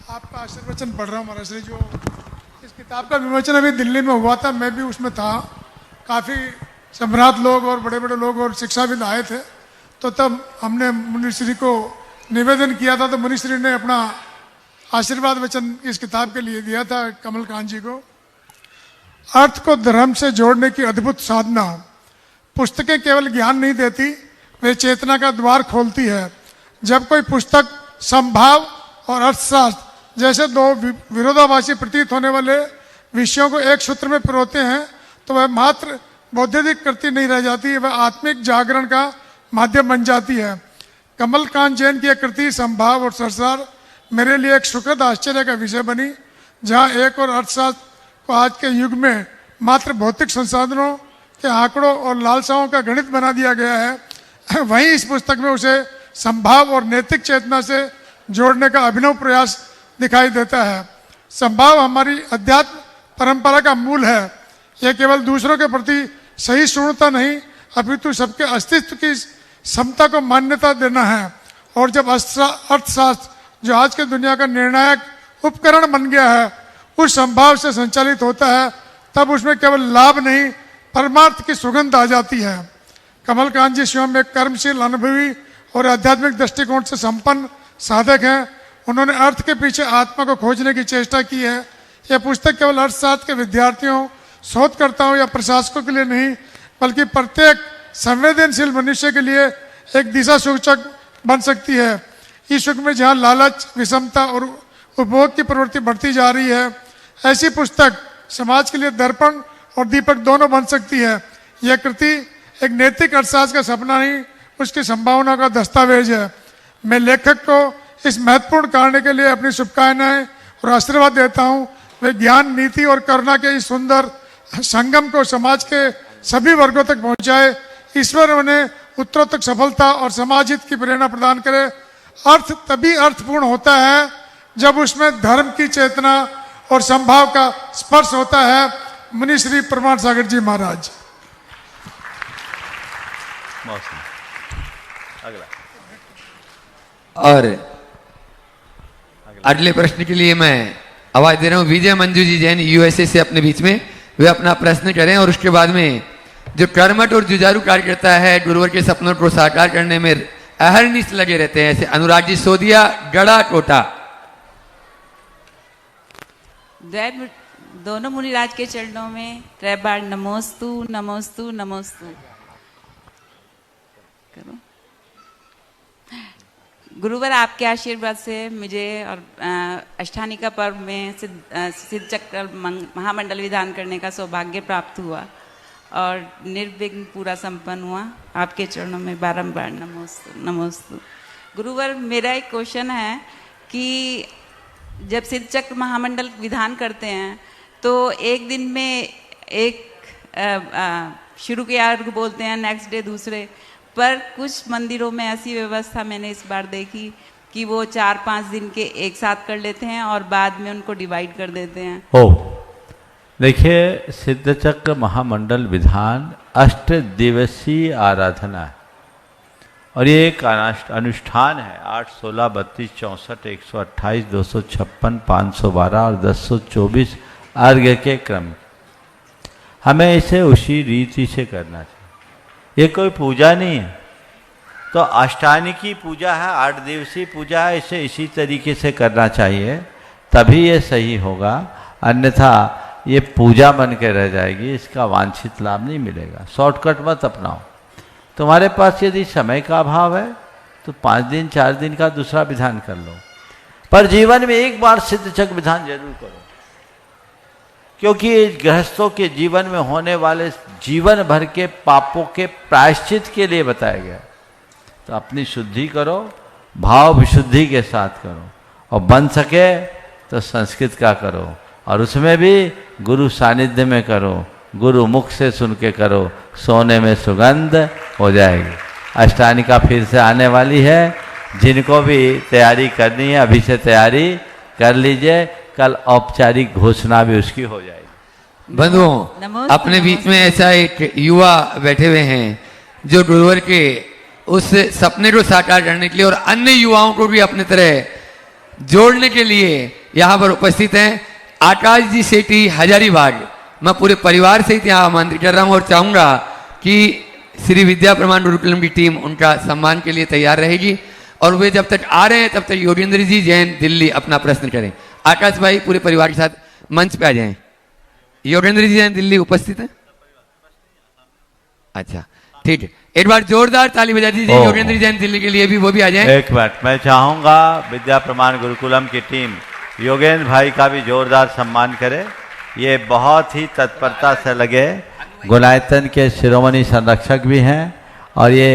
आपका आशीर्वचन पढ़ रहा हूँ महाराज श्री। जो इस किताब का विमोचन अभी दिल्ली में हुआ था, मैं भी उसमें था। काफ़ी सम्राट लोग और बड़े बड़े लोग और शिक्षाविद आए थे। तो तब हमने मुनिश्री को निवेदन किया था, तो मुनिश्री ने अपना आशीर्वाद वचन इस किताब के लिए दिया था कमल कांत जी को। अर्थ को धर्म से जोड़ने की अद्भुत साधना। पुस्तकें केवल ज्ञान नहीं देती, वे चेतना का द्वार खोलती है। जब कोई पुस्तक समभाव और अर्थशास्त्र जैसे दो विरोधाभासी प्रतीत होने वाले विषयों को एक सूत्र में पिरोते हैं, तो वह मात्र बौद्धिक कृति नहीं रह जाती, वह आत्मिक जागरण का माध्यम बन जाती है। कमल कांत जैन की कृति समभाव और सरसार मेरे लिए एक सुखद आश्चर्य का विषय बनी। जहाँ एक और अर्थशास्त्र को आज के युग में मात्र भौतिक संसाधनों के आंकड़ों और लालसाओं का गणित बना दिया गया है, वहीं इस पुस्तक में उसे समभाव और नैतिक चेतना से जोड़ने का अभिनव प्रयास दिखाई देता है। समभाव हमारी अध्यात्म परंपरा का मूल है। यह केवल दूसरों के प्रति सही शून्यता नहीं, अपितु सबके अस्तित्व की समता को मान्यता देना है। और जब अर्थशास्त्र, जो आज के दुनिया का निर्णायक उपकरण बन गया है, उस संभाव से संचालित होता है, तब उसमें केवल लाभ नहीं, परमार्थ की सुगंध आ जाती है। कमल कांत जी स्वयं एक कर्मशील, अनुभवी और आध्यात्मिक दृष्टिकोण से संपन्न साधक हैं। उन्होंने अर्थ के पीछे आत्मा को खोजने की चेष्टा की है। यह पुस्तक केवल अर्थशास्त्र के विद्यार्थियों, शोधकर्ताओं या प्रशासकों के लिए नहीं, बल्कि प्रत्येक संवेदनशील मनुष्य के लिए एक दिशा सूचक बन सकती है। इस युग में जहाँ लालच, विषमता और उपभोग की प्रवृत्ति बढ़ती जा रही है, ऐसी पुस्तक समाज के लिए दर्पण और दीपक दोनों बन सकती है। यह कृति एक नैतिक अर्थशास्त्र का सपना नहीं, उसकी संभावना का दस्तावेज है। मैं लेखक को इस महत्वपूर्ण कार्य के लिए अपनी शुभकामनाएं और आशीर्वाद देता हूँ। वे ज्ञान, नीति और करुणा के इस सुंदर संगम को समाज के सभी वर्गों तक पहुँचाए। ईश्वर उन्हें उत्तरोत्तर सफलता और समाज हित की प्रेरणा प्रदान करे। अर्थ तभी अर्थपूर्ण होता है जब उसमें धर्म की चेतना और संभाव का स्पर्श होता है। मुनि श्री प्रमाण सागर जी महाराज। और अगले प्रश्न के लिए मैं आवाज दे रहा हूं विजय मंजू जी जैन यूएसए से अपने बीच में, वे अपना प्रश्न करें। और उसके बाद में जो कर्मठ और जुझारू कार्यकर्ता है गुरुवर के सपनों को साकार करने में अहरनिश लगे रहते हैं, ऐसे अनुराग जी सोदिया गड़ा कोटा। दोनों मुनिराज के चरणों में 3 बार नमोस्तु नमोस्तु नमोस्तु करो। गुरुवर आपके आशीर्वाद से मुझे और अष्टानिका पर्व में सिद्ध चक्र महामंडल विधान करने का सौभाग्य प्राप्त हुआ और निर्विघ्न पूरा संपन्न हुआ। आपके चरणों में बारंबार नमोस्तु नमोस्तु। गुरुवर मेरा एक क्वेश्चन है कि जब सिद्ध चक्र महामंडल विधान करते हैं तो एक दिन में एक शुरू के अर्घ बोलते हैं, नेक्स्ट डे दूसरे, पर कुछ मंदिरों में ऐसी व्यवस्था मैंने इस बार देखी कि वो 4-5 दिन के एक साथ कर लेते हैं और बाद में उनको डिवाइड कर देते हैं। देखिए, सिद्ध चक्र महामंडल विधान 8 दिवसीय आराधना है और ये एक अनुष्ठान है। 8, 16, 32, 64, 128, 256, 512 और 1024 अर्घ्य के क्रम। हमें इसे उसी रीति से करना चाहिए। ये कोई पूजा नहीं है, तो अष्टानी की पूजा है, 8 दिवसीय पूजा है, इसे इसी तरीके से करना चाहिए, तभी ये सही होगा। अन्यथा ये पूजा बन के रह जाएगी, इसका वांछित लाभ नहीं मिलेगा। शॉर्टकट मत अपनाओ। तुम्हारे पास यदि समय का अभाव है तो 5 दिन 4 दिन का दूसरा विधान कर लो, पर जीवन में एक बार सिद्ध चक्र विधान जरूर करो, क्योंकि गृहस्थों के जीवन में होने वाले जीवन भर के पापों के प्रायश्चित के लिए बताया गया। तो अपनी शुद्धि करो, भाव विशुद्धि के साथ करो, और बन सके तो संस्कृत का करो, और उसमें भी गुरु सानिध्य में करो, गुरु मुख से सुन के करो, सोने में सुगंध हो जाएगी। अष्टानिका फिर से आने वाली है, जिनको भी तैयारी करनी है अभी से तैयारी कर लीजिए, कल औपचारिक घोषणा भी उसकी हो जाएगी। बंधुओं, अपने बीच में ऐसा एक युवा बैठे हुए हैं जो गुरुवर के उस सपने को साकार करने के लिए और अन्य युवाओं को भी अपने तरह जोड़ने के लिए यहाँ पर उपस्थित हैं। आकाश जी सेठी हजारीबाग, मैं पूरे परिवार से यहाँ आमंत्रित कर रहा हूँ और चाहूंगा कि श्री विद्या प्रमाण गुरुकुलम की टीम उनका सम्मान के लिए तैयार रहेगी, और वे जब तक आ रहे हैं तब तक योगेंद्र जी जैन दिल्ली अपना प्रश्न करें। आकाश भाई पूरे परिवार के साथ मंच पे आ जाएं। योगेंद्र जी जैन दिल्ली उपस्थित हैं? अच्छा, ठीक है, एक बार जोरदार ताली बजा दीजिए योगेंद्र जैन दिल्ली के लिए भी, वो भी आ जाएं। एक मिनट, मैं चाहूंगा विद्या प्रमाण गुरुकुलम की टीम योगेंद्र भाई का भी जोरदार सम्मान करे। ये बहुत ही तत्परता से लगे, गुणायतन के शिरोमणि संरक्षक भी हैं और ये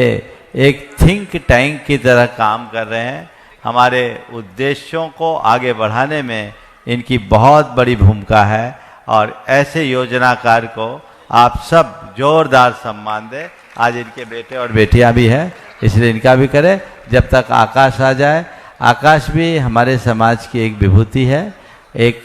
एक थिंक टैंक की तरह काम कर रहे हैं। हमारे उद्देश्यों को आगे बढ़ाने में इनकी बहुत बड़ी भूमिका है, और ऐसे योजनाकार को आप सब जोरदार सम्मान दें। आज इनके बेटे और बेटियां भी हैं, इसलिए इनका भी करें। जब तक आकाश आ जाए, आकाश भी हमारे समाज की एक विभूति है, एक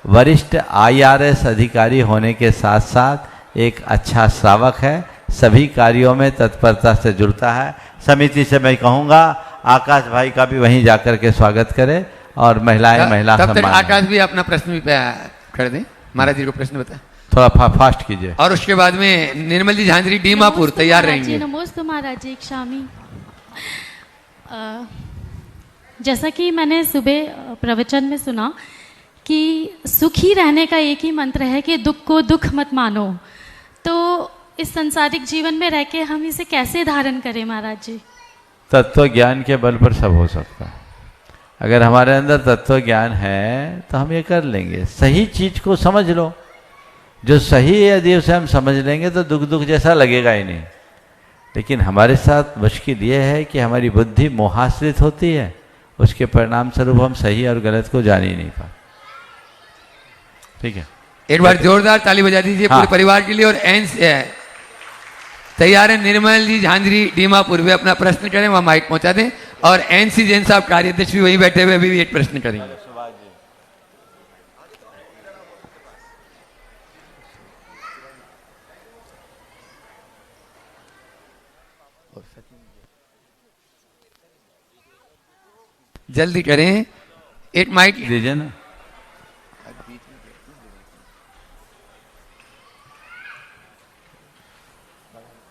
वरिष्ठ IRS अधिकारी होने के साथ साथ एक अच्छा श्रावक है, सभी कार्यों में तत्परता से जुड़ता है। समिति से मैं कहूँगा आकाश भाई का भी वहीं जाकर के स्वागत करें, और महिला सम्मान। आकाश भी अपना प्रश्न भी कर दें, महाराज जी को प्रश्न बताएं, थोड़ा फास्ट कीजिए। और उसके बाद में निर्मल जी झांझरी डीमापुर तैयार रहेंगे। नमस्ते महाराज जी, क्षामी। जैसा कि मैंने सुबह प्रवचन में सुना कि सुखी रहने का एक ही मंत्र है कि दुख को दुख मत मानो, तो इस संसारिक जीवन में रह के हम इसे कैसे धारण करें महाराज जी? तत्व ज्ञान के बल पर सब हो सकता है। अगर हमारे अंदर तत्व ज्ञान है तो हम ये कर लेंगे। सही चीज को समझ लो, जो सही है यदि उसे हम समझ लेंगे तो दुख दुख जैसा लगेगा ही नहीं। लेकिन हमारे साथ मुश्किल ये है कि हमारी बुद्धि मोहाश्रित होती है, उसके परिणाम स्वरूप हम सही और गलत को जान ही नहीं पाते। ठीक है, एक बार जोरदार ताली बजा दीजिए पूरे परिवार के लिए। और एन से तैयार है निर्मल जी झांझरी डीमापुर, वे अपना प्रश्न करें, वहां माइक पहुंचा दें। और एनसी जैन साहब कार्याध्यक्ष भी वहीं बैठे हुए भी एक प्रश्न करेंगे। जल्दी करें, एक माइक दीजिए ना।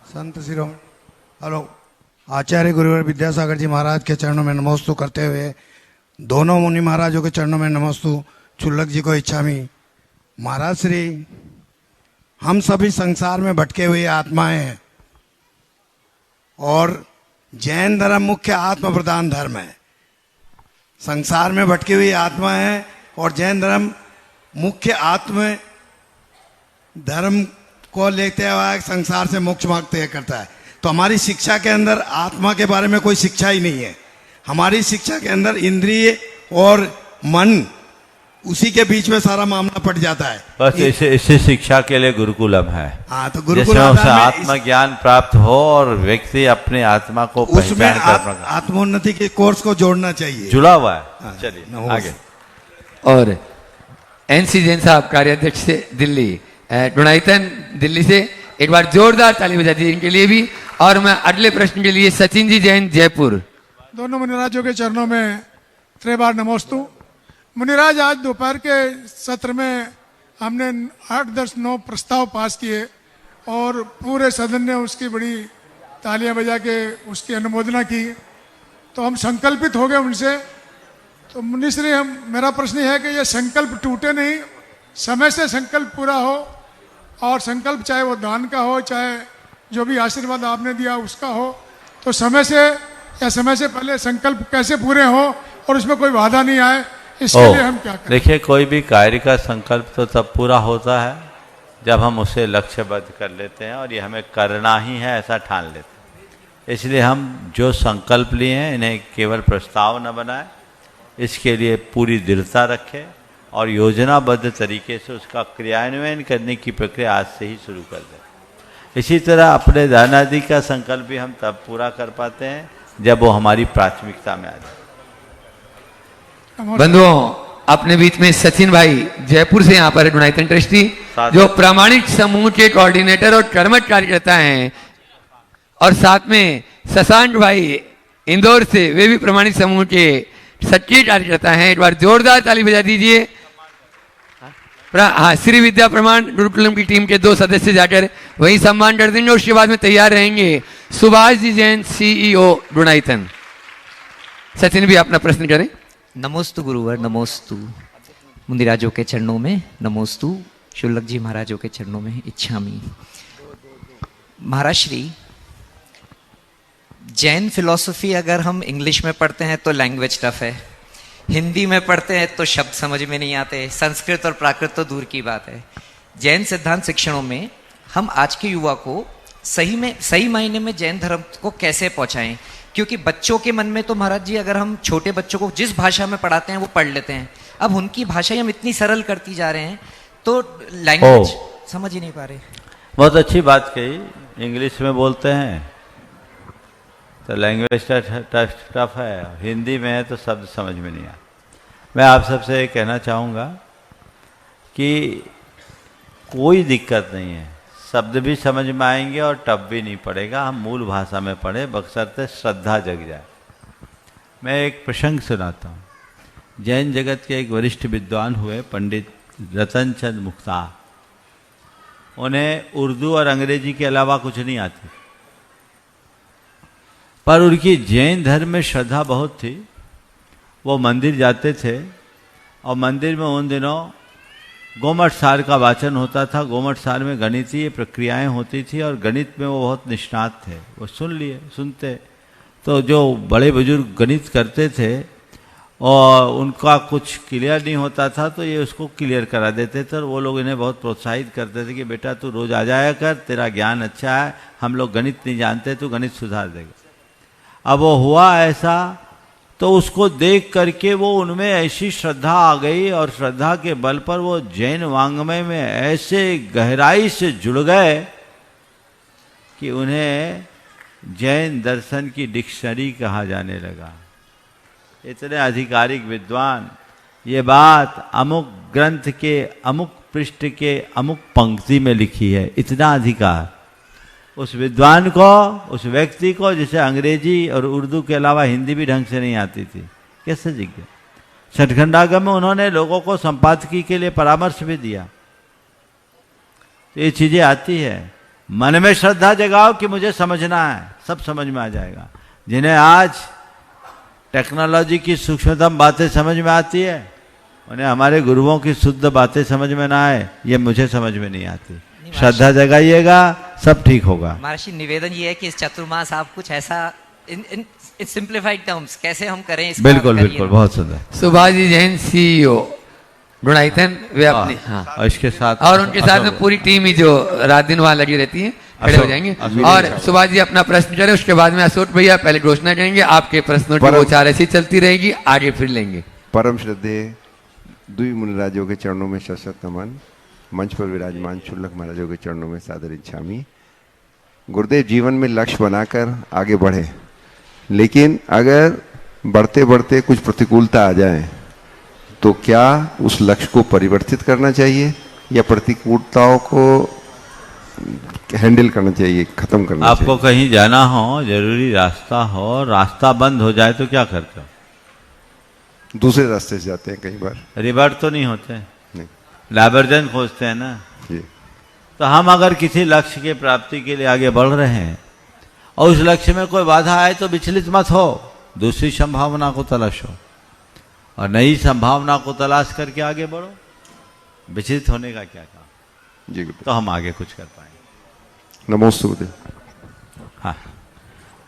संत शिरोमणि हेलो आचार्य गुरुवर विद्यासागर जी महाराज के चरणों में नमोस्तु करते हुए दोनों मुनि महाराजों के चरणों में नमोस्तु क्षुल्लक जी को इच्छामि। महाराज श्री, हम सभी संसार में भटके हुए आत्माएं हैं और जैन धर्म मुख्य आत्म प्रधान धर्म है। संसार में भटकी हुई आत्मा है और जैन धर्म मुख्य आत्म धर्म को लेते हुए संसार से मोक्ष मार्ग तय करता है। तो हमारी शिक्षा के अंदर आत्मा के बारे में कोई शिक्षा ही नहीं है। हमारी शिक्षा के अंदर इंद्रिय और मन उसी के बीच में सारा मामला पड़ जाता है। बस इसी शिक्षा के लिए गुरुकुलम है। हाँ, तो गुरुकुलम से आत्मज्ञान प्राप्त हो और व्यक्ति अपने आत्मा को उसमें आत्मोन्नति के कोर्स को जोड़ना चाहिए। जुड़ा हुआ है। चलिए आगे। और एनसी जैन साहब कार्याध्यक्ष से दिल्ली, गुणायतन दिल्ली से एक बार जोरदार ताली बजा दी इनके लिए भी। और मैं अगले प्रश्न के लिए सचिन जी जैन जयपुर। दोनों मुनिराजों के चरणों में त्रिबार नमोस्तु। मुनिराज, आज दोपहर के सत्र में हमने 8, 10, 9 प्रस्ताव पास किए और पूरे सदन ने उसकी बड़ी तालियां बजा के उसकी अनुमोदना की। तो हम संकल्पित हो गए उनसे। तो मुनिश्री, मेरा प्रश्न है कि ये संकल्प टूटे नहीं, समय से संकल्प पूरा हो। और संकल्प चाहे वो दान का हो, चाहे जो भी आशीर्वाद आपने दिया उसका हो, तो समय से या समय से पहले संकल्प कैसे पूरे हो और उसमें कोई बाधा नहीं आए, इसके लिए हम क्या करें? देखिए, कोई भी कार्य का संकल्प तो तब पूरा होता है जब हम उसे लक्ष्यबद्ध कर लेते हैं और ये हमें करना ही है ऐसा ठान लेते हैं। इसलिए हम जो संकल्प लिए हैं इन्हें केवल प्रस्ताव न बनाए, इसके लिए पूरी दृढ़ता रखें और योजनाबद्ध तरीके से उसका क्रियान्वयन करने की प्रक्रिया आज से ही शुरू कर दें। इसी तरह अपने दान आदि का संकल्प भी हम तब पूरा कर पाते हैं जब वो हमारी प्राथमिकता में आ जाए। बंधुओं, अपने बीच में सचिन भाई जयपुर से यहाँ पर गुणायतन ट्रस्टी, जो प्रामाणिक समूह के कोऑर्डिनेटर और कर्मठ कार्यकर्ता हैं, और साथ में शशांक भाई इंदौर से, वे भी प्रामाणिक समूह के सक्रिय कार्यकर्ता हैं। एक बार जोरदार ताली बजा दीजिए। हाँ, श्री विद्या प्रमाण गुरुकुलम की टीम के 2 सदस्य जाकर वही सम्मान कर देंगे। उसके बाद में तैयार रहेंगे सुभाष जी जैन, CEO गुणायतन। सचिन भी अपना प्रश्न करें। नमोस्तु गुरुवर, नमोस्तु मुनिराजों के चरणों में नमोस्तु, क्षुल्लक जी महाराजों के चरणों में इच्छामि। महाराज श्री, जैन फिलॉसफी अगर हम इंग्लिश में पढ़ते हैं तो लैंग्वेज टफ है, हिंदी में पढ़ते हैं तो शब्द समझ में नहीं आते, संस्कृत और प्राकृत तो दूर की बात है। जैन सिद्धांत शिक्षणों में हम आज के युवा को सही मायने में जैन धर्म को कैसे पहुंचाएं? क्योंकि बच्चों के मन में तो महाराज जी, अगर हम छोटे बच्चों को जिस भाषा में पढ़ाते हैं वो पढ़ लेते हैं, अब उनकी भाषा हम इतनी सरल करती जा रहे हैं तो लैंग्वेज समझ ही नहीं पा रहे। बहुत अच्छी बात कही। इंग्लिश में बोलते हैं तो लैंग्वेज टफ है, हिंदी में है तो शब्द समझ में नहीं आया। मैं आप सबसे ये कहना चाहूँगा कि कोई दिक्कत नहीं है, शब्द भी समझ में आएंगे और टफ भी नहीं पड़ेगा। हम मूल भाषा में पढ़े, बशर्ते श्रद्धा जग जाए। मैं एक प्रसंग सुनाता हूँ। जैन जगत के एक वरिष्ठ विद्वान हुए पंडित रतन चंद मुख्तार। उन्हें उर्दू और अंग्रेजी के अलावा कुछ नहीं आती, पर उनकी जैन धर्म में श्रद्धा बहुत थी। वो मंदिर जाते थे और मंदिर में उन दिनों गोमट सार का वाचन होता था। गोमट सार में गणितीय प्रक्रियाएं होती थी और गणित में वो बहुत निष्णात थे। वो सुनते तो जो बड़े बुजुर्ग गणित करते थे और उनका कुछ क्लियर नहीं होता था तो ये उसको क्लियर करा देते थे और वो लोग इन्हें बहुत प्रोत्साहित करते थे कि बेटा तू रोज़ आ जाया कर, तेरा ज्ञान अच्छा है, हम लोग गणित नहीं जानते, तू गणित सुधार देगा। अब वो हुआ ऐसा, तो उसको देख करके वो उनमें ऐसी श्रद्धा आ गई और श्रद्धा के बल पर वो जैन वांग्मय में ऐसे गहराई से जुड़ गए कि उन्हें जैन दर्शन की डिक्शनरी कहा जाने लगा। इतने आधिकारिक विद्वान, ये बात अमुक ग्रंथ के अमुक पृष्ठ के अमुक पंक्ति में लिखी है, इतना अधिकार उस विद्वान को, उस व्यक्ति को जिसे अंग्रेजी और उर्दू के अलावा हिंदी भी ढंग से नहीं आती थी, कैसे जिज्ञा। छठखंडागम में उन्होंने लोगों को संपादकी के लिए परामर्श भी दिया। तो ये चीजें आती है, मन में श्रद्धा जगाओ कि मुझे समझना है, सब समझ में आ जाएगा। जिन्हें आज टेक्नोलॉजी की सूक्ष्मतम बातें समझ में आती है, उन्हें हमारे गुरुओं की शुद्ध बातें समझ में ना आए, ये मुझे समझ में नहीं आती। श्रद्धा जगाइएगा, सब ठीक होगा। महर्षि निवेदन ये है कि इस चतुर्मास आप कुछ ऐसा इन सिंप्लीफाइड टर्म्स कैसे हम करें इसका बिल्कुल बिल्कुल, बहुत सुंदर। सुभाष जी जैन CEO गुणायतन, वे अपने और इसके साथ और उनके साथ में पूरी टीम ही जो रात दिन वहां लगी रहती है, खड़े हो जाएंगे। और सुभाष जी अपना प्रश्न करें, उसके बाद में अशोक भैया पहले घोषणा करेंगे, आपके प्रश्नों की विचार ऐसी चलती रहेगी, आगे फिर लेंगे। परम श्रद्धेय दुई मुनिराजों के चरणों में सशक्त नमन, मंच पर विराजमान क्षुल्लक महाराजों के चरणों में सादर इच्छामी। गुरुदेव जीवन में लक्ष्य बनाकर आगे बढ़े, लेकिन अगर बढ़ते बढ़ते कुछ प्रतिकूलता आ जाए तो क्या उस लक्ष्य को परिवर्तित करना चाहिए या प्रतिकूलताओं को हैंडल करना चाहिए, खत्म करना चाहिए? आपको कहीं जाना हो, जरूरी रास्ता हो, रास्ता बंद हो जाए तो क्या करते हो? दूसरे रास्ते से जाते हैं कई बार। रिवर्ट तो नहीं होते, नहीं, डाइवर्जन खोजते हैं ना जी। तो हम अगर किसी लक्ष्य की प्राप्ति के लिए आगे बढ़ रहे हैं और उस लक्ष्य में कोई बाधा आए तो विचलित मत हो, दूसरी संभावना को तलाशो और नई संभावना को तलाश करके आगे बढ़ो। विचलित होने का क्या काम जी, तो हम आगे कुछ कर पाएंगे। नमोस्तु गुरुदेव। हाँ,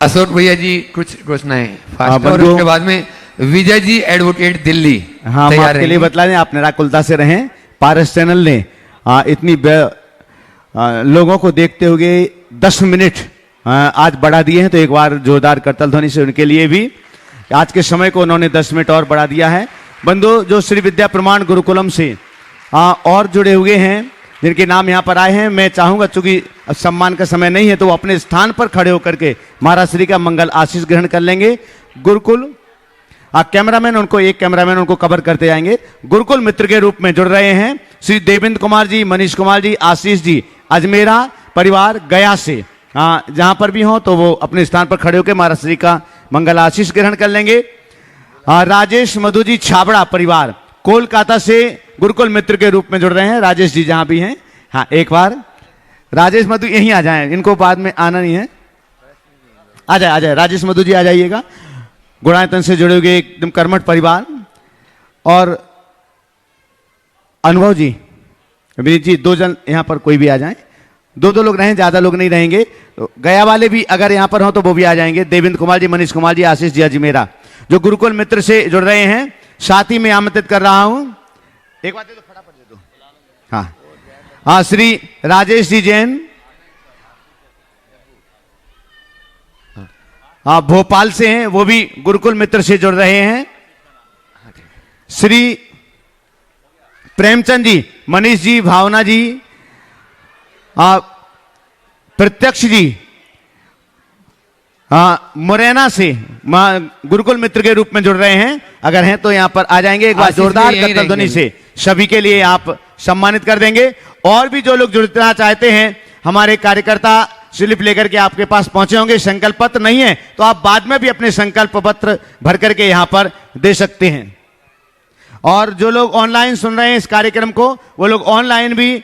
अशोक भैया जी कुछ घोषणाएं फास्ट, और उसके बाद में विजय जी एडवोकेट दिल्ली। हाँ, हम आपके लिए बतला दें, आप निराकुलता से रहें। पारस चैनल ने इतनी लोगों को देखते हुए 10 मिनट आज बढ़ा दिए हैं, तो एक बार जोरदार करतल ध्वनि से उनके लिए भी आज के समय को उन्होंने 10 मिनट और बढ़ा दिया है। बंधु जो श्री विद्या प्रमाण गुरुकुलम से और जुड़े हुए हैं, जिनके नाम यहाँ पर आए हैं, मैं चाहूंगा चूंकि सम्मान का समय नहीं है तो वो अपने स्थान पर खड़े होकर के महाराज श्री का मंगल आशीष ग्रहण कर लेंगे। गुरुकुल कैमरामैन उनको, एक कैमरामैन उनको कवर करते जाएंगे। गुरुकुल मित्र के रूप में जुड़ रहे हैं श्री देवेंद्र कुमार जी, मनीष कुमार जी, आशीष जी, अजमेरा परिवार गया से। जहां पर भी हो तो वो अपने स्थान पर खड़े होकर महाराज श्री का मंगल आशीष ग्रहण कर लेंगे। राजेश मधु जी छाबड़ा परिवार कोलकाता से गुरुकुल मित्र के रूप में जुड़ रहे हैं। राजेश जी जहां भी हैं, हाँ एक बार राजेश मधु यहीं आ जाएं, इनको बाद में आना नहीं है। आ जाए राजेश मधु जी आ जाइएगा। गुणायतन से जुड़े हुए एकदम कर्मठ परिवार। और अनुभव जी, विनीत जी, 2 जन यहाँ पर कोई भी आ जाएं, 2 लोग रहें, ज्यादा लोग नहीं रहेंगे। तो गया वाले भी अगर यहाँ पर हो तो वो भी आ जाएंगे। देवेंद्र कुमार जी, मनीष कुमार जी, आशीष जी, अजमेरा जो गुरुकुल मित्र से जुड़ रहे हैं, साथ ही में आमंत्रित कर रहा हूं। एक बात दे दो, फटाफट दे दो। हाँ, श्री राजेश जी जैन भोपाल से हैं, वो भी गुरुकुल मित्र से जुड़ रहे हैं। श्री प्रेमचंद जी, मनीष जी, भावना जी, प्रत्यक्ष जी मुरैना से गुरुकुल मित्र के रूप में जुड़ रहे हैं। अगर हैं तो यहां पर आ जाएंगे। एक बार जोरदार करतल ध्वनि से सभी के लिए आप सम्मानित कर देंगे। और भी जो लोग जुड़ना चाहते हैं, हमारे कार्यकर्ता स्लिप लेकर के आपके पास पहुंचे होंगे। संकल्प पत्र नहीं है तो आप बाद में भी अपने संकल्प पत्र भर करके यहां पर दे सकते हैं। और जो लोग ऑनलाइन सुन रहे हैं इस कार्यक्रम को, वो लोग ऑनलाइन भी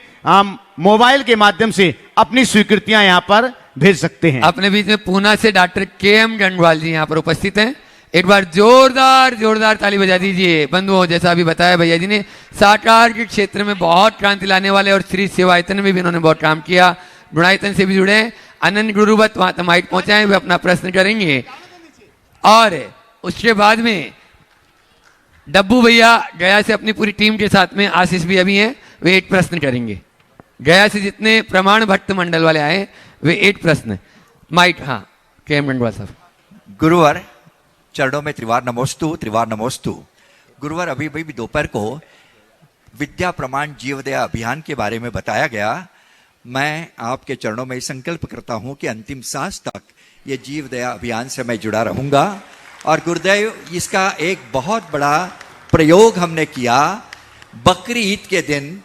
मोबाइल के माध्यम से अपनी स्वीकृतियां यहां पर भेज सकते हैं। अपने बीच में पूना से डॉक्टर KM गंगवाल जी यहाँ पर उपस्थित हैं। एक बार जोरदार ताली बजा दीजिए। बंधुओं, जैसा अभी बताया भैया जी ने, साकार के क्षेत्र में बहुत क्रांति लाने वाले और श्री सेवायतन में भी इन्होंने बहुत काम किया। गुणायतन से भी जुड़े हैं। अनंत गुरुवत वहां तक माइक पहुंचाए, वे अपना प्रश्न करेंगे। और उसके बाद में डब्बू भैया गया से अपनी पूरी टीम के साथ में, आशीष भी अभी हैं, वे एक प्रश्न करेंगे। गया से जितने प्रमाण भट्ट मंडल वाले आए वे एक प्रश्न। माइक, हाँ KM गंगवाल साहब। गुरुवर चरणों में त्रिवार नमोस्तु। गुरुवर अभी दोपहर को विद्या प्रमाण जीवदया अभियान के बारे में बताया गया। मैं आपके चरणों में संकल्प करता हूं कि अंतिम सांस तक ये जीवदया अभियान से मैं जुड़ा रहूंगा और गुरुदेव इसका एक बहुत बड़ा प्रयोग हमने किया। बकरी ईद के दिन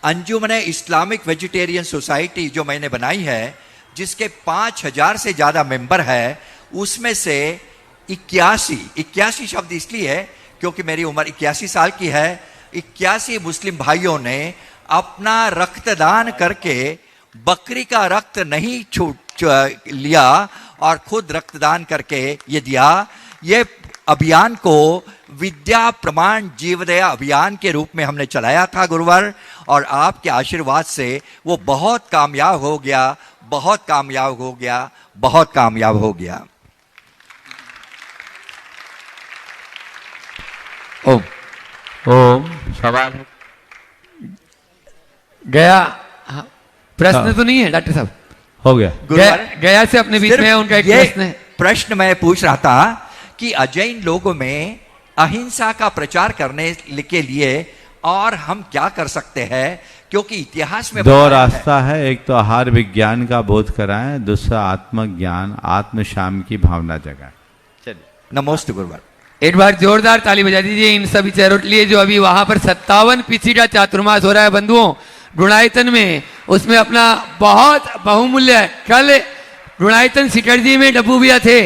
अंजुमन इस्लामिक वेजिटेरियन सोसाइटी जो मैंने बनाई है, जिसके 5000 से ज़्यादा मेंबर है, उसमें से 81 शब्द इसलिए है क्योंकि मेरी उम्र 81 साल की है। 81 मुस्लिम भाइयों ने अपना रक्तदान करके बकरी का रक्त नहीं लिया और खुद रक्तदान करके ये दिया। ये अभियान को विद्या प्रमाण जीवदया अभियान के रूप में हमने चलाया था गुरुवर, और आपके आशीर्वाद से वो बहुत कामयाब हो गया, बहुत कामयाब हो गया, बहुत कामयाब हो गया। ओम सवाल गया। हाँ, प्रश्न तो नहीं है डॉक्टर साहब? हो गया। गया से अपने बीच में उनका एक प्रश्न है। प्रश्न मैं पूछ रहा था कि अजैन लोगों में अहिंसा का प्रचार करने के लिए और हम क्या कर सकते हैं, क्योंकि इतिहास में दो रास्ता है, एक तो आहार विज्ञान का बोध कराएं, दूसरा आत्मज्ञान आत्म शाम की भावना जगाएं। चलिए, नमोस्तु गुरुवर। एक बार जोरदार ताली बजा दीजिए इन सभी चेहरों के लिए जो अभी वहां पर 57 पीछी का चातुर्मास हो रहा है बंधुओं गुणायतन में। उसमें अपना बहुत बहुमूल्य, कल गुणायतन सिटर्जी में डब्बू भैया थे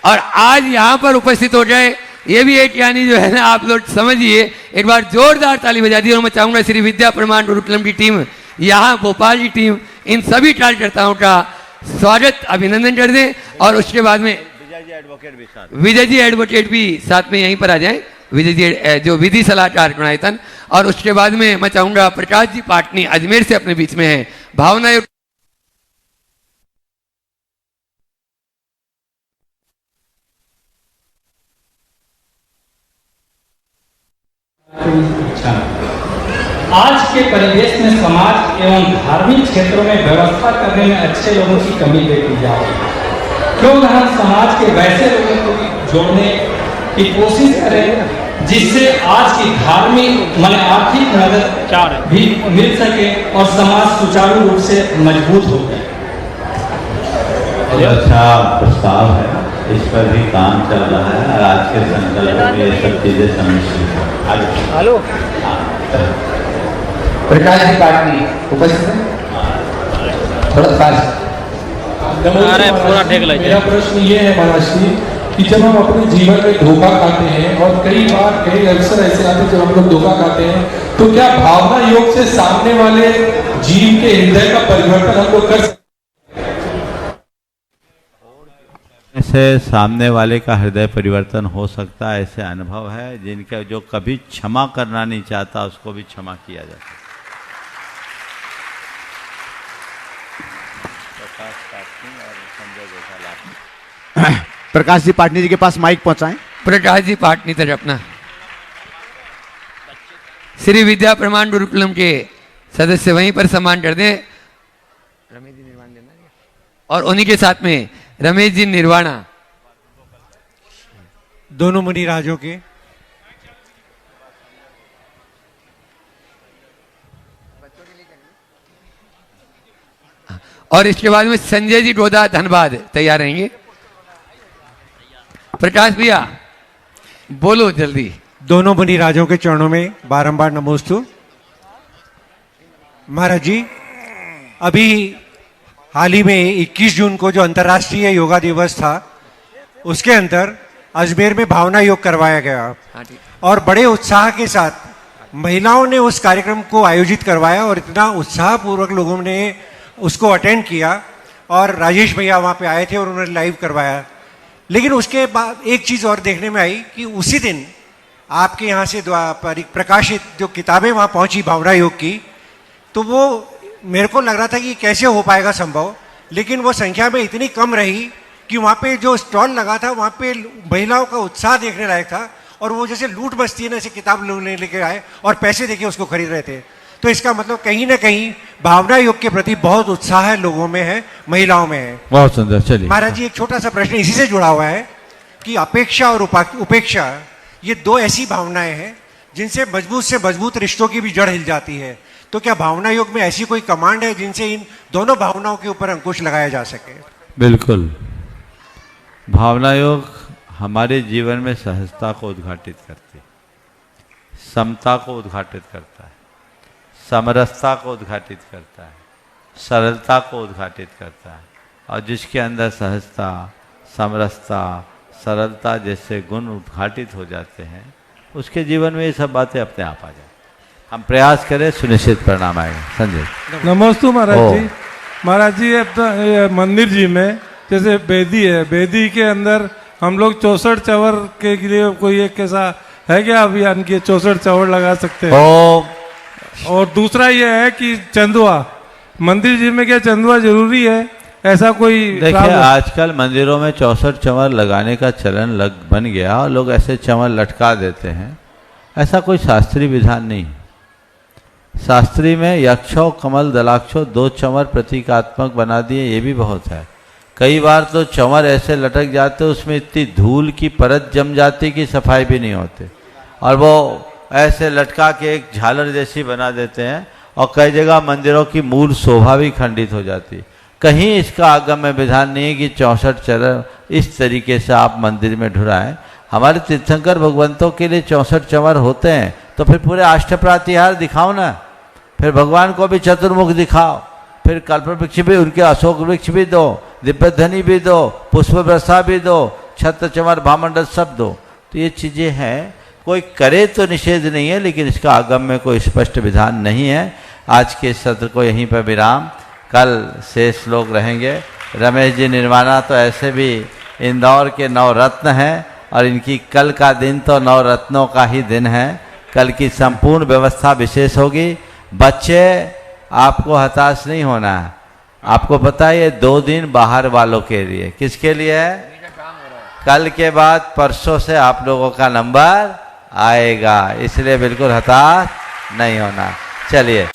और आज यहाँ पर उपस्थित हो जाए, ये भी एक यानी जो है ना, आप लोग समझिए। एक बार जोरदार ताली बजा दी। और मैं चाहूंगा श्री विद्या प्रमाण गुरुकुलम की टीम, यहाँ भोपाल की टीम, इन सभी कार्यकर्ताओं का स्वागत अभिनंदन कर दें। और उसके बाद में विजय जी एडवोकेट भी साथ में यहीं पर आ जाएं, विजय जी जो विधि सलाहकार गुणायतन। और उसके बाद में मैं चाहूंगा प्रकाश जी पाटनी अजमेर से अपने बीच में है, भावना आज के परिवेश में समाज एवं धार्मिक क्षेत्रों में व्यवस्था करने में अच्छे लोगों की कमी देखी जा रही है। क्यों न हम समाज के वैसे लोगों को जोड़ने की कोशिश करें जिससे आज की धार्मिक माने आर्थिक मदद भी मिल सके और समाज सुचारू रूप से मजबूत हो जाए। अच्छा प्रस्ताव है, इस पर भी काम चल रहा है और आज के संकल्प में ये सब चीजें सम्मिलित हैं। हेलो, प्रकाश जी पाटनी उपस्थित है, थोड़ा पास। मेरा प्रश्न ये है महाराज जी कि जब हम अपने जीवन में धोखा खाते हैं, और कई बार कई अवसर ऐसे आते हैं जब हम लोग धोखा खाते हैं, तो क्या भावना योग से सामने वाले जीव के हृदय का परिवर्तन हम लोग कर सकते? ऐसे सामने वाले का हृदय परिवर्तन हो सकता है, ऐसे अनुभव है। जिनका जो कभी क्षमा करना नहीं चाहता उसको भी क्षमा किया जा सकता। प्रकाश जी पाटनी जी के पास माइक पहुंचाएं। प्रकाश जी पाटनी तक अपना श्री विद्या प्रमाण गुरुकुलम के सदस्य वहीं पर सम्मान कर दें। रमेश जी निर्वाण देना, और उन्हीं के साथ में रमेश जी निर्वाणा, दोनों मुनि राजों के। और इसके बाद में संजय जी डोदा धनबाद तैयार रहेंगे। प्रकाश भैया बोलो जल्दी। दोनों मुनि राजों के चरणों में बारंबार नमोस्तु। महाराज जी, अभी हाल ही में 21 जून को जो अंतर्राष्ट्रीय योगा दिवस था, उसके अंदर अजमेर में भावना योग करवाया गया और बड़े उत्साह के साथ महिलाओं ने उस कार्यक्रम को आयोजित करवाया और इतना उत्साहपूर्वक लोगों ने उसको अटेंड किया। और राजेश भैया वहाँ पे आए थे और उन्होंने लाइव करवाया। लेकिन उसके बाद एक चीज़ और देखने में आई कि उसी दिन आपके यहाँ से प्रकाशित जो किताबें वहाँ पहुँची भावना योग की, तो वो मेरे को लग रहा था कि कैसे हो पाएगा संभव, लेकिन वो संख्या में इतनी कम रही कि वहाँ पे जो स्टॉल लगा था वहाँ पे महिलाओं का उत्साह देखने लायक था। और वो जैसे लूट बस्ती है ना, ऐसे किताब लोग लेके आए और पैसे देके उसको खरीद रहे थे। तो इसका मतलब कहीं ना कहीं भावना योग के प्रति बहुत उत्साह है, लोगों में है, महिलाओं में है। बहुत सुंदर। चलिए महाराज जी, एक छोटा सा प्रश्न इसी से जुड़ा हुआ है कि अपेक्षा और उपेक्षा, ये दो ऐसी भावनाएं हैं जिनसे मजबूत से मजबूत रिश्तों की भी जड़ हिल जाती है। तो क्या भावना योग में ऐसी कोई कमांड है जिनसे इन दोनों भावनाओं के ऊपर अंकुश लगाया जा सके? बिल्कुल। भावना योग हमारे जीवन में सहजता को उद्घाटित करती है, समता को उद्घाटित करता है, समरसता को उद्घाटित करता है, सरलता को उद्घाटित करता है। और जिसके अंदर सहजता, समरसता, सरलता जैसे गुण उद्घाटित हो जाते हैं, उसके जीवन में ये सब बातें अपने आप आ जाए। हम प्रयास करें, सुनिश्चित परिणाम आएगा। संजय। नमस्ते महाराज जी। महाराज जी, ये मंदिर जी में जैसे बेदी है, बेदी के अंदर हम लोग 64 चवर के लिए कोई एक कैसा है क्या अभियान की 64 चवर लगा सकते हैं? और दूसरा ये है कि चंदुआ, मंदिर जी में क्या चंदुआ जरूरी है? ऐसा कोई देखिए, आजकल मंदिरों में 64 चंवर लगाने का चलन बन गया और लोग ऐसे चंवर लटका देते हैं। ऐसा कोई शास्त्रीय विधान नहीं। शास्त्री में यक्षो कमल दलाक्षो 2 चंवर प्रतीकात्मक बना दिए, ये भी बहुत है। कई बार तो चंवर ऐसे लटक जाते, उसमें इतनी धूल की परत जम जाती कि सफाई भी नहीं होती, और वो ऐसे लटका के एक झालर जैसी बना देते हैं, और कई जगह मंदिरों की मूल शोभा भी खंडित हो जाती। कहीं इसका आगम्य विधान नहीं है कि 64 चंवर इस तरीके से आप मंदिर में ढुराएं। हमारे तीर्थंकर भगवंतों के लिए 64 चंवर होते हैं, तो फिर पूरे अष्टप्रातिहार दिखाओ ना, फिर भगवान को भी चतुर्मुख दिखाओ, फिर कल्प वृक्ष भी, उनके अशोक वृक्ष भी दो, दिव्य धनी भी दो, पुष्प वर्षा भी दो, छत्र चंवर भामंडल सब दो। तो ये चीजें हैं, कोई करे तो निषेध नहीं है, लेकिन इसका आगम में कोई स्पष्ट विधान नहीं है। आज के सत्र को यहीं पर विराम, कल शेष लोग रहेंगे। रमेश जी निर्वाणा तो ऐसे भी इंदौर के 9 रत्न हैं, और इनकी कल का दिन तो 9 रत्नों का ही दिन है। कल की संपूर्ण व्यवस्था विशेष होगी। बच्चे, आपको हताश नहीं होना है। आपको पता है ये 2 दिन बाहर वालों के लिए, किसके लिए है? कल के बाद परसों से आप लोगों का नंबर आएगा, इसलिए बिल्कुल हताश नहीं होना। चलिए।